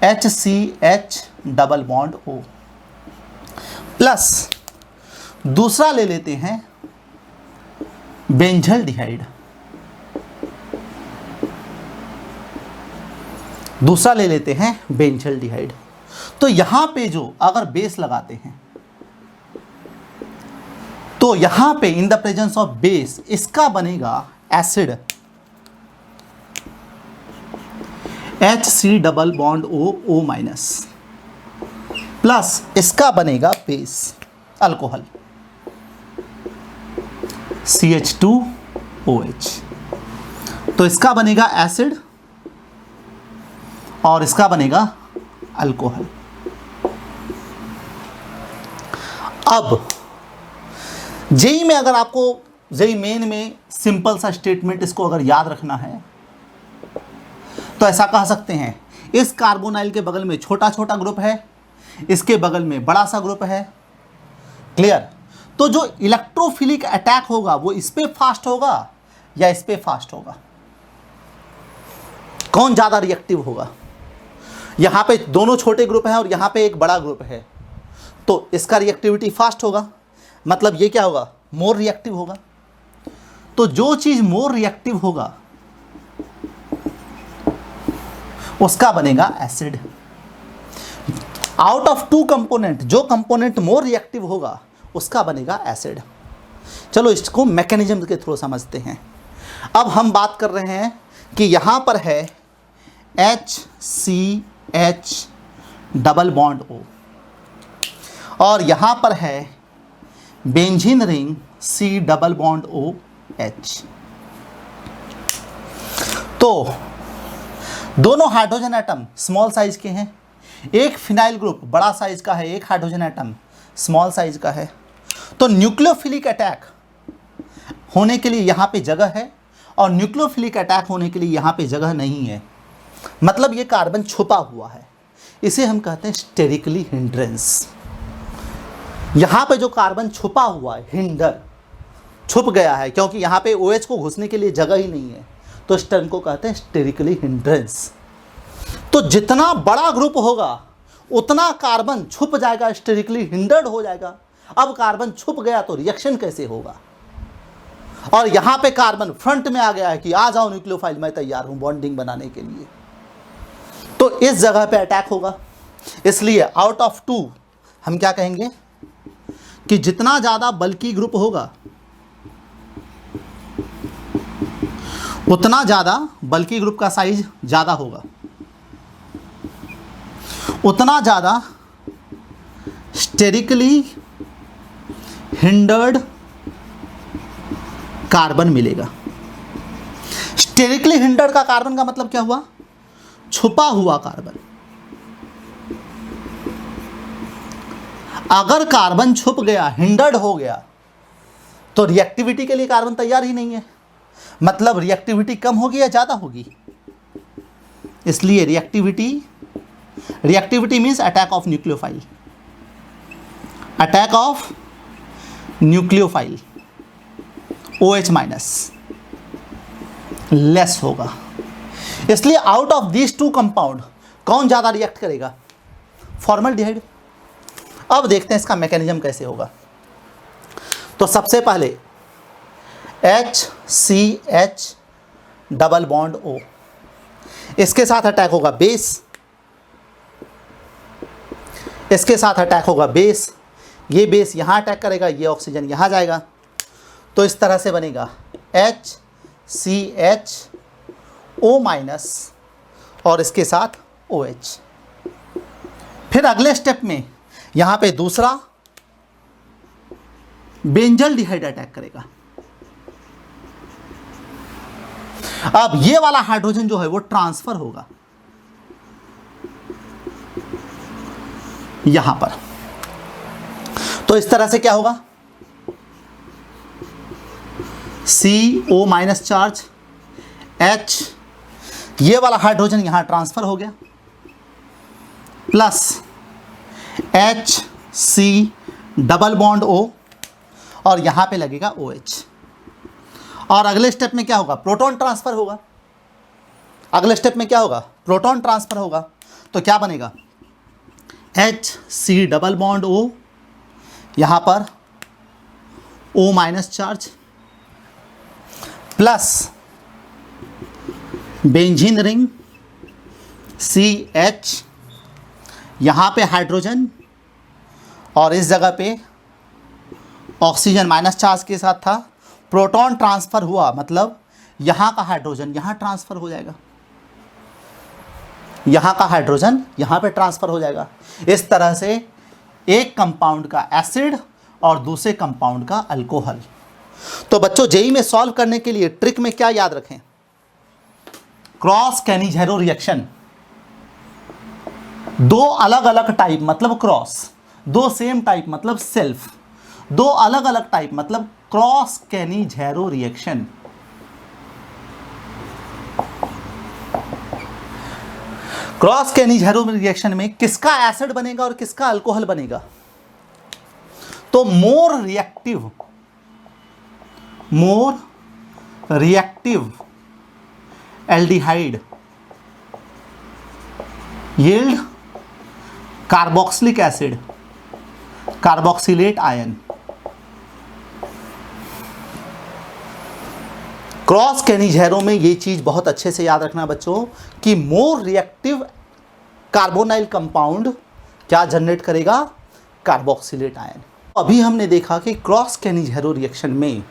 HCH double bond O plus दूसरा ले लेते हैं बेंजल्डिहाइड, दूसरा ले लेते हैं बेंजल्डिहाइड। तो यहां पे जो अगर बेस लगाते हैं तो यहां पे इन द प्रेजेंस ऑफ बेस इसका बनेगा acid HC double bond O minus plus इसका बनेगा बेस अल्कोहल CH2OH। तो इसका बनेगा एसिड और इसका बनेगा अल्कोहल। अब जेई में अगर आपको जेई मेन में सिंपल सा स्टेटमेंट इसको अगर याद रखना है तो ऐसा कह सकते हैं, इस कार्बोनाइल के बगल में छोटा छोटा ग्रुप है, इसके बगल में बड़ा सा ग्रुप है। क्लियर? तो जो इलेक्ट्रोफिलिक अटैक होगा वो इस पे फास्ट होगा या इस पे फास्ट होगा? कौन ज़्यादा रिएक्टिव होगा? यहाँ पे दोनों छोटे ग्रुप हैं और यहाँ पे एक बड़ा ग्रुप है, तो इसका रिएक्टिविटी फास्ट होगा, मतलब ये क्या होगा, मोर रिएक्टिव होगा। तो जो चीज़ मोर रिएक्टिव होगा उसका बनेगा acid. Out of two component जो कंपोनेंट मोर रिएक्टिव होगा उसका बनेगा एसिड। चलो इसको मैकेनिज्म के थ्रू समझते हैं। अब हम बात कर रहे हैं कि यहाँ पर है HCH डबल बॉन्ड O और यहाँ पर है benzene ring C double bond OH। तो दोनों हाइड्रोजन एटम स्मॉल साइज के हैं, एक फिनाइल ग्रुप बड़ा साइज का है, एक हाइड्रोजन एटम स्मॉल साइज का है। तो न्यूक्लियोफिलिक अटैक होने के लिए यहाँ पे जगह है और न्यूक्लियोफिलिक अटैक होने के लिए यहाँ पे जगह नहीं है, मतलब ये कार्बन छुपा हुआ है। इसे हम कहते हैं स्टेरिकली हिंड्रेंस। यहाँ पे जो कार्बन छुपा हुआ है, हिंडर छुप गया है, क्योंकि यहाँ पे OH को घुसने के लिए जगह ही नहीं है, तो इस टर्म को कहते हैं स्टेरिकली हिंड्रेंस। तो जितना बड़ा ग्रुप होगा उतना कार्बन छुप जाएगा, स्टेरिकली हिंडर्ड हो जाएगा। अब कार्बन छुप गया तो रिएक्शन कैसे होगा? और यहाँ पे कार्बन फ्रंट में आ गया है कि आ जाओ न्यूक्लियोफाइल, मैं तैयार हूँ बॉन्डिंग बनाने के लिए, तो इस जगह पे अटैक होगा। इसलिए आउट ऑफ टू हम क्या कहेंगे कि जितना ज़्यादा बल्की ग्रुप होगा उतना ज़्यादा बल्की ग्रुप का साइज ज़्यादा होगा, उतना ज़्यादा स्टेरिकली हिंडर्ड कार्बन मिलेगा। स्टेरिकली हिंडर्ड का कार्बन का मतलब क्या हुआ? छुपा हुआ कार्बन। अगर कार्बन छुप गया, हिंडर्ड हो गया, तो रिएक्टिविटी के लिए कार्बन तैयार ही नहीं है, मतलब रिएक्टिविटी कम होगी या ज़्यादा होगी? इसलिए reactivity means attack of nucleophile, attack of nucleophile. OH minus less होगा। इसलिए out of these two compound कौन ज़्यादा रिएक्ट करेगा? फॉर्मल्डिहाइड। अब देखते हैं इसका मैकेनिज्म कैसे होगा। तो सबसे पहले HCH डबल बॉन्ड O, इसके साथ अटैक होगा बेस, इसके साथ अटैक होगा बेस, ये बेस यहाँ अटैक करेगा, ये ऑक्सीजन यहाँ जाएगा। तो इस तरह से बनेगा HCHO माइनस और इसके साथ OH। फिर अगले स्टेप में यहाँ पे दूसरा बेंजल्डिहाइड अटैक करेगा। अब ये वाला हाइड्रोजन जो है वो ट्रांसफर होगा यहां पर। तो इस तरह से क्या होगा, CO माइनस चार्ज H, ये वाला हाइड्रोजन यहां ट्रांसफर हो गया, plus HC double bond O और यहां पे लगेगा OH। और अगले स्टेप में क्या होगा, प्रोटॉन ट्रांसफर होगा। अगले स्टेप में क्या होगा, प्रोटॉन ट्रांसफर होगा। तो क्या बनेगा, HC डबल बॉन्ड O, यहाँ पर O minus charge, plus benzene ring CH, यहाँ पे हाइड्रोजन और इस जगह पे ऑक्सीजन माइनस चार्ज के साथ था। प्रोटॉन ट्रांसफ़र हुआ, मतलब यहाँ का हाइड्रोजन यहाँ ट्रांसफ़र हो जाएगा, यहाँ का हाइड्रोजन यहाँ पे ट्रांसफ़र हो जाएगा। इस तरह से एक कंपाउंड का एसिड और दूसरे कंपाउंड का अल्कोहल। तो बच्चों जेई में सॉल्व करने के लिए ट्रिक में क्या याद रखें, क्रॉस कैनिज़ेरो रिएक्शन, दो अलग अलग टाइप मतलब क्रॉस, दो सेम टाइप मतलब सेल्फ, दो अलग अलग टाइप मतलब क्रॉस कैनिज़ेरो रिएक्शन। क्रॉस कैनिज़ेरो रिएक्शन में किसका एसिड बनेगा और किसका अल्कोहल बनेगा? तो more reactive aldehyde yield carboxylic acid, carboxylate ion. Cross कैनिज़ेरो में ये चीज़ बहुत अच्छे से याद रखना बच्चों कि मोर रिएक्टिव कार्बोनाइल कंपाउंड क्या जनरेट करेगा, कार्बोक्सिलेट आयन। अभी हमने देखा कि क्रॉस कैनिज़ेरो रिएक्शन में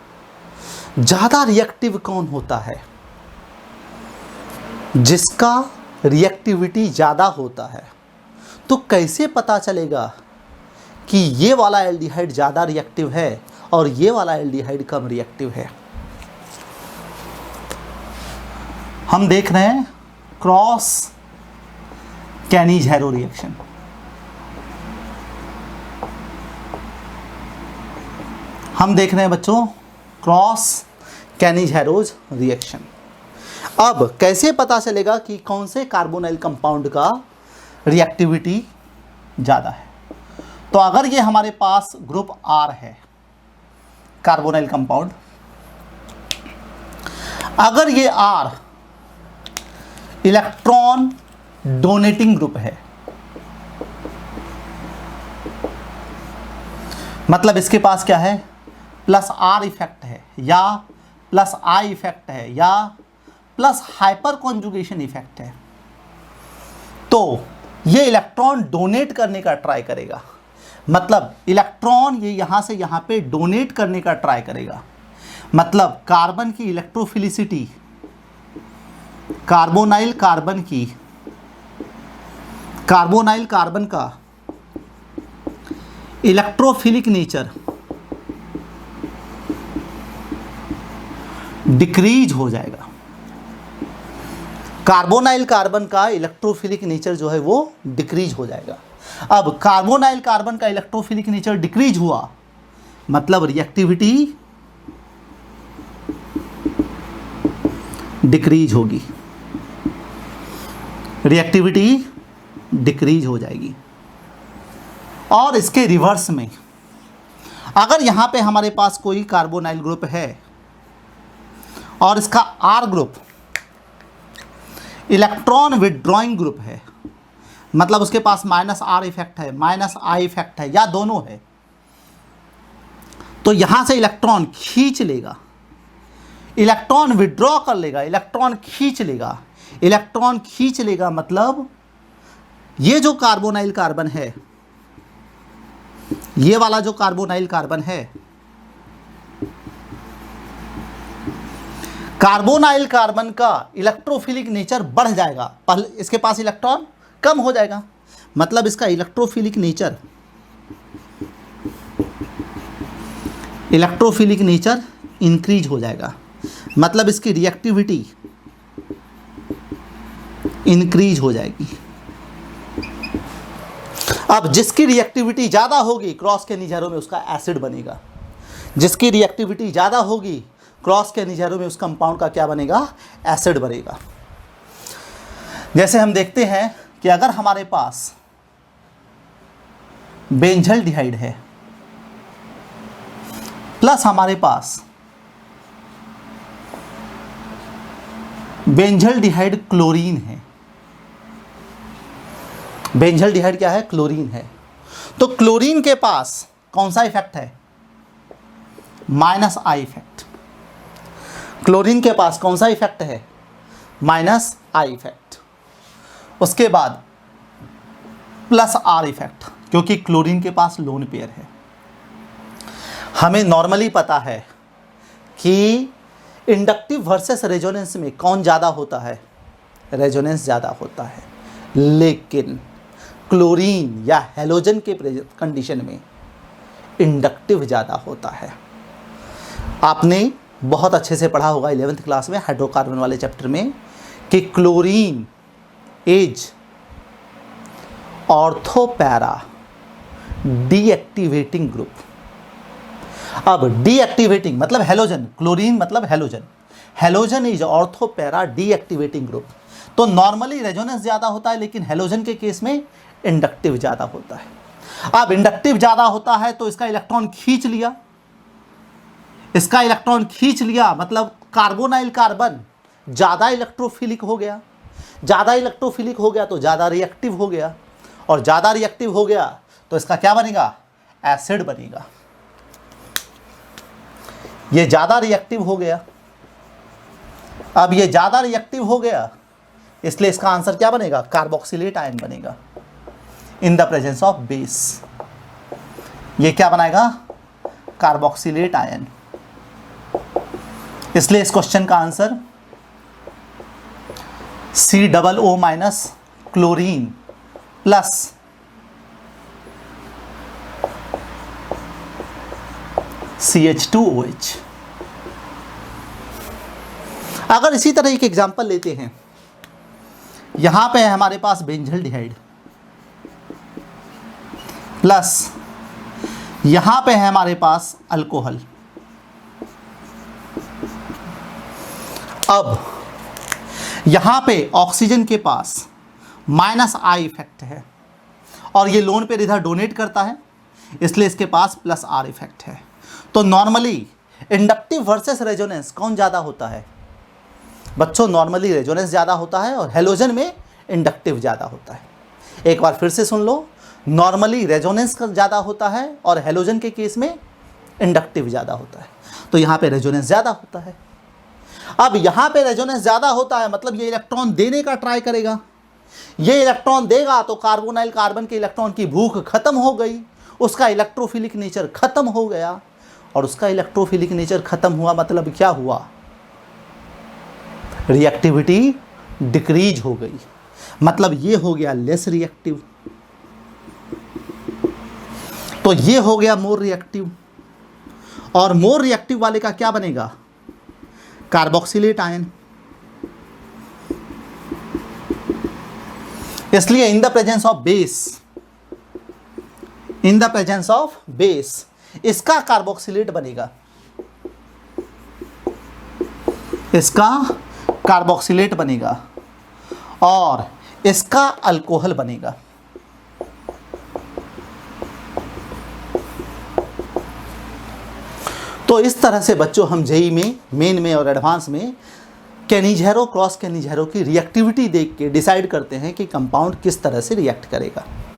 ज़्यादा रिएक्टिव कौन होता है, जिसका रिएक्टिविटी ज़्यादा होता है। तो कैसे पता चलेगा कि ये वाला एल्डिहाइड ज़्यादा रिएक्टिव है और ये वाला एल्डिहाइड कम रिएक्टिव है? हम देख रहे हैं क्रॉस कैनिज़ेरो रिएक्शन। हम देख रहे हैं बच्चों क्रॉस कैनिज़ेरो रिएक्शन। अब कैसे पता चलेगा कि कौन से कार्बोनाइल कंपाउंड का रिएक्टिविटी ज़्यादा है? तो अगर ये हमारे पास ग्रुप R है कार्बोनाइल कंपाउंड, अगर ये R इलेक्ट्रॉन डोनेटिंग ग्रुप है, मतलब इसके पास क्या है, प्लस R इफेक्ट है या प्लस I इफेक्ट है या प्लस हाइपर कॉन्जुगेशन इफेक्ट है, तो ये इलेक्ट्रॉन डोनेट करने का ट्राई करेगा। मतलब इलेक्ट्रॉन ये यहाँ से यहाँ पे डोनेट करने का ट्राई करेगा। मतलब कार्बन की इलेक्ट्रोफिलिसिटी, कार्बोनाइल कार्बन का इलेक्ट्रोफिलिक नेचर डिक्रीज हो जाएगा। कार्बोनाइल कार्बन का इलेक्ट्रोफिलिक नेचर जो है वो डिक्रीज हो जाएगा। अब कार्बोनाइल कार्बन का इलेक्ट्रोफिलिक नेचर डिक्रीज हुआ मतलब रिएक्टिविटी डिक्रीज होगी, रिएक्टिविटी डिक्रीज हो जाएगी। और इसके रिवर्स में अगर यहाँ पे हमारे पास कोई कार्बोनाइल ग्रुप है और इसका R group electron withdrawing group है, मतलब उसके पास -R इफेक्ट है, -I इफेक्ट है, या दोनों है, तो यहां से इलेक्ट्रॉन खींच लेगा, इलेक्ट्रॉन विड्रॉ कर लेगा, इलेक्ट्रॉन खींच लेगा। इलेक्ट्रॉन खींच लेगा मतलब ये जो कार्बोनाइल कार्बन है, ये वाला जो कार्बोनाइल कार्बन है, कार्बोनाइल कार्बन का इलेक्ट्रोफिलिक नेचर बढ़ जाएगा, पहले इसके पास इलेक्ट्रॉन कम हो जाएगा, मतलब इसका इलेक्ट्रोफिलिक नेचर इंक्रीज हो जाएगा, मतलब इसकी रिएक्टिविटी इंक्रीज हो जाएगी। अब जिसकी रिएक्टिविटी ज़्यादा होगी क्रॉस के निजरों में उसका एसिड बनेगा, जिसकी रिएक्टिविटी ज़्यादा होगी क्रॉस के निजरों में उस कंपाउंड का क्या बनेगा, एसिड बनेगा। जैसे हम देखते हैं कि अगर हमारे पास बेंजल्डिहाइड है प्लस हमारे पास बेंजल्डिहाइड क्लोरीन है, बेंजल्डिहाइड क्या है, क्लोरीन है, तो क्लोरीन के पास कौन सा इफेक्ट है, -I इफेक्ट। क्लोरीन के पास कौन सा इफेक्ट है, -I इफेक्ट। उसके बाद +R इफेक्ट, क्योंकि क्लोरीन के पास लोन पेयर है। हमें नॉर्मली पता है कि इंडक्टिव वर्सेस रेजोनेंस में कौन ज़्यादा होता है, रेजोनेंस ज़्यादा होता है, लेकिन क्लोरीन या हैलोजन के कंडीशन में इंडक्टिव ज़्यादा होता है। आपने बहुत अच्छे से पढ़ा होगा 11th क्लास में हाइड्रोकार्बन वाले चैप्टर में कि chlorine is ortho para deactivating group. अब डीएक्टिवेटिंग मतलब हैलोजन, क्लोरीन मतलब halogen, halogen is ortho para deactivating group. तो नॉर्मली रेजोनेंस ज़्यादा होता है, लेकिन हैलोजन के केस में इंडक्टिव ज़्यादा होता है। अब इंडक्टिव ज़्यादा होता है तो इसका इलेक्ट्रॉन खींच लिया, इसका इलेक्ट्रॉन खींच लिया मतलब कार्बोनाइल कार्बन ज़्यादा इलेक्ट्रोफिलिक हो गया, ज़्यादा इलेक्ट्रोफिलिक हो गया तो ज़्यादा रिएक्टिव हो गया, और ज़्यादा रिएक्टिव हो गया तो इसका क्या बनेगा, एसिड बनेगा। ये ज़्यादा रिएक्टिव हो गया, अब ये ज़्यादा रिएक्टिव हो गया, इसलिए इसका आंसर क्या बनेगा, कार्बोक्सिलेट आयन बनेगा इन द प्रेजेंस ऑफ बेस। ये क्या बनाएगा, कार्बोक्सिलेट आयन। इसलिए इस क्वेश्चन का answer COO- chlorine plus CH2OH। अगर इसी तरह एक एग्जांपल लेते हैं, यहां पे है हमारे पास बेंजल्डिहाइड प्लस यहां पे है हमारे पास अल्कोहल। अब यहां पे ऑक्सीजन के पास -I इफेक्ट है और ये लोन पेयर इधर डोनेट करता है, इसलिए इसके पास +R इफेक्ट है। तो नॉर्मली इंडक्टिव वर्सेस रेजोनेंस कौन ज़्यादा होता है बच्चों, नॉर्मली रेजोनेंस ज़्यादा होता है और हैलोजन में इंडक्टिव ज़्यादा होता है। एक बार फिर से सुन लो, नॉर्मली रेजोनेंस का ज़्यादा होता है और हैलोजन के केस में इंडक्टिव ज़्यादा होता है, तो यहाँ पे रेजोनेंस ज़्यादा होता है। अब यहाँ पे रेजोनेंस ज़्यादा होता है मतलब ये इलेक्ट्रॉन देने का ट्राई करेगा, ये इलेक्ट्रॉन देगा तो कार्बोनाइल कार्बन के इलेक्ट्रॉन की भूख खत्म हो गई, उसका इलेक्ट्रोफिलिक नेचर खत्म हो गया, और उसका इलेक्ट्रोफिलिक नेचर खत्म हुआ मतलब क्या हुआ, रिएक्टिविटी डिक्रीज हो गई, मतलब ये हो गया लेस रिएक्टिव, तो ये हो गया मोर रिएक्टिव, और मोर रिएक्टिव वाले का क्या बनेगा, कार्बोक्सिलेट आयन। इसलिए इन द प्रेजेंस ऑफ बेस इसका कार्बोक्सिलेट बनेगा, इसका कार्बोक्सिलेट बनेगा और इसका अल्कोहल बनेगा। तो इस तरह से बच्चों हम जेई में, मेन में और एडवांस में कैनिज़ेरो क्रॉस कैनिज़ेरो की रिएक्टिविटी देख के डिसाइड करते हैं कि कंपाउंड किस तरह से रिएक्ट करेगा।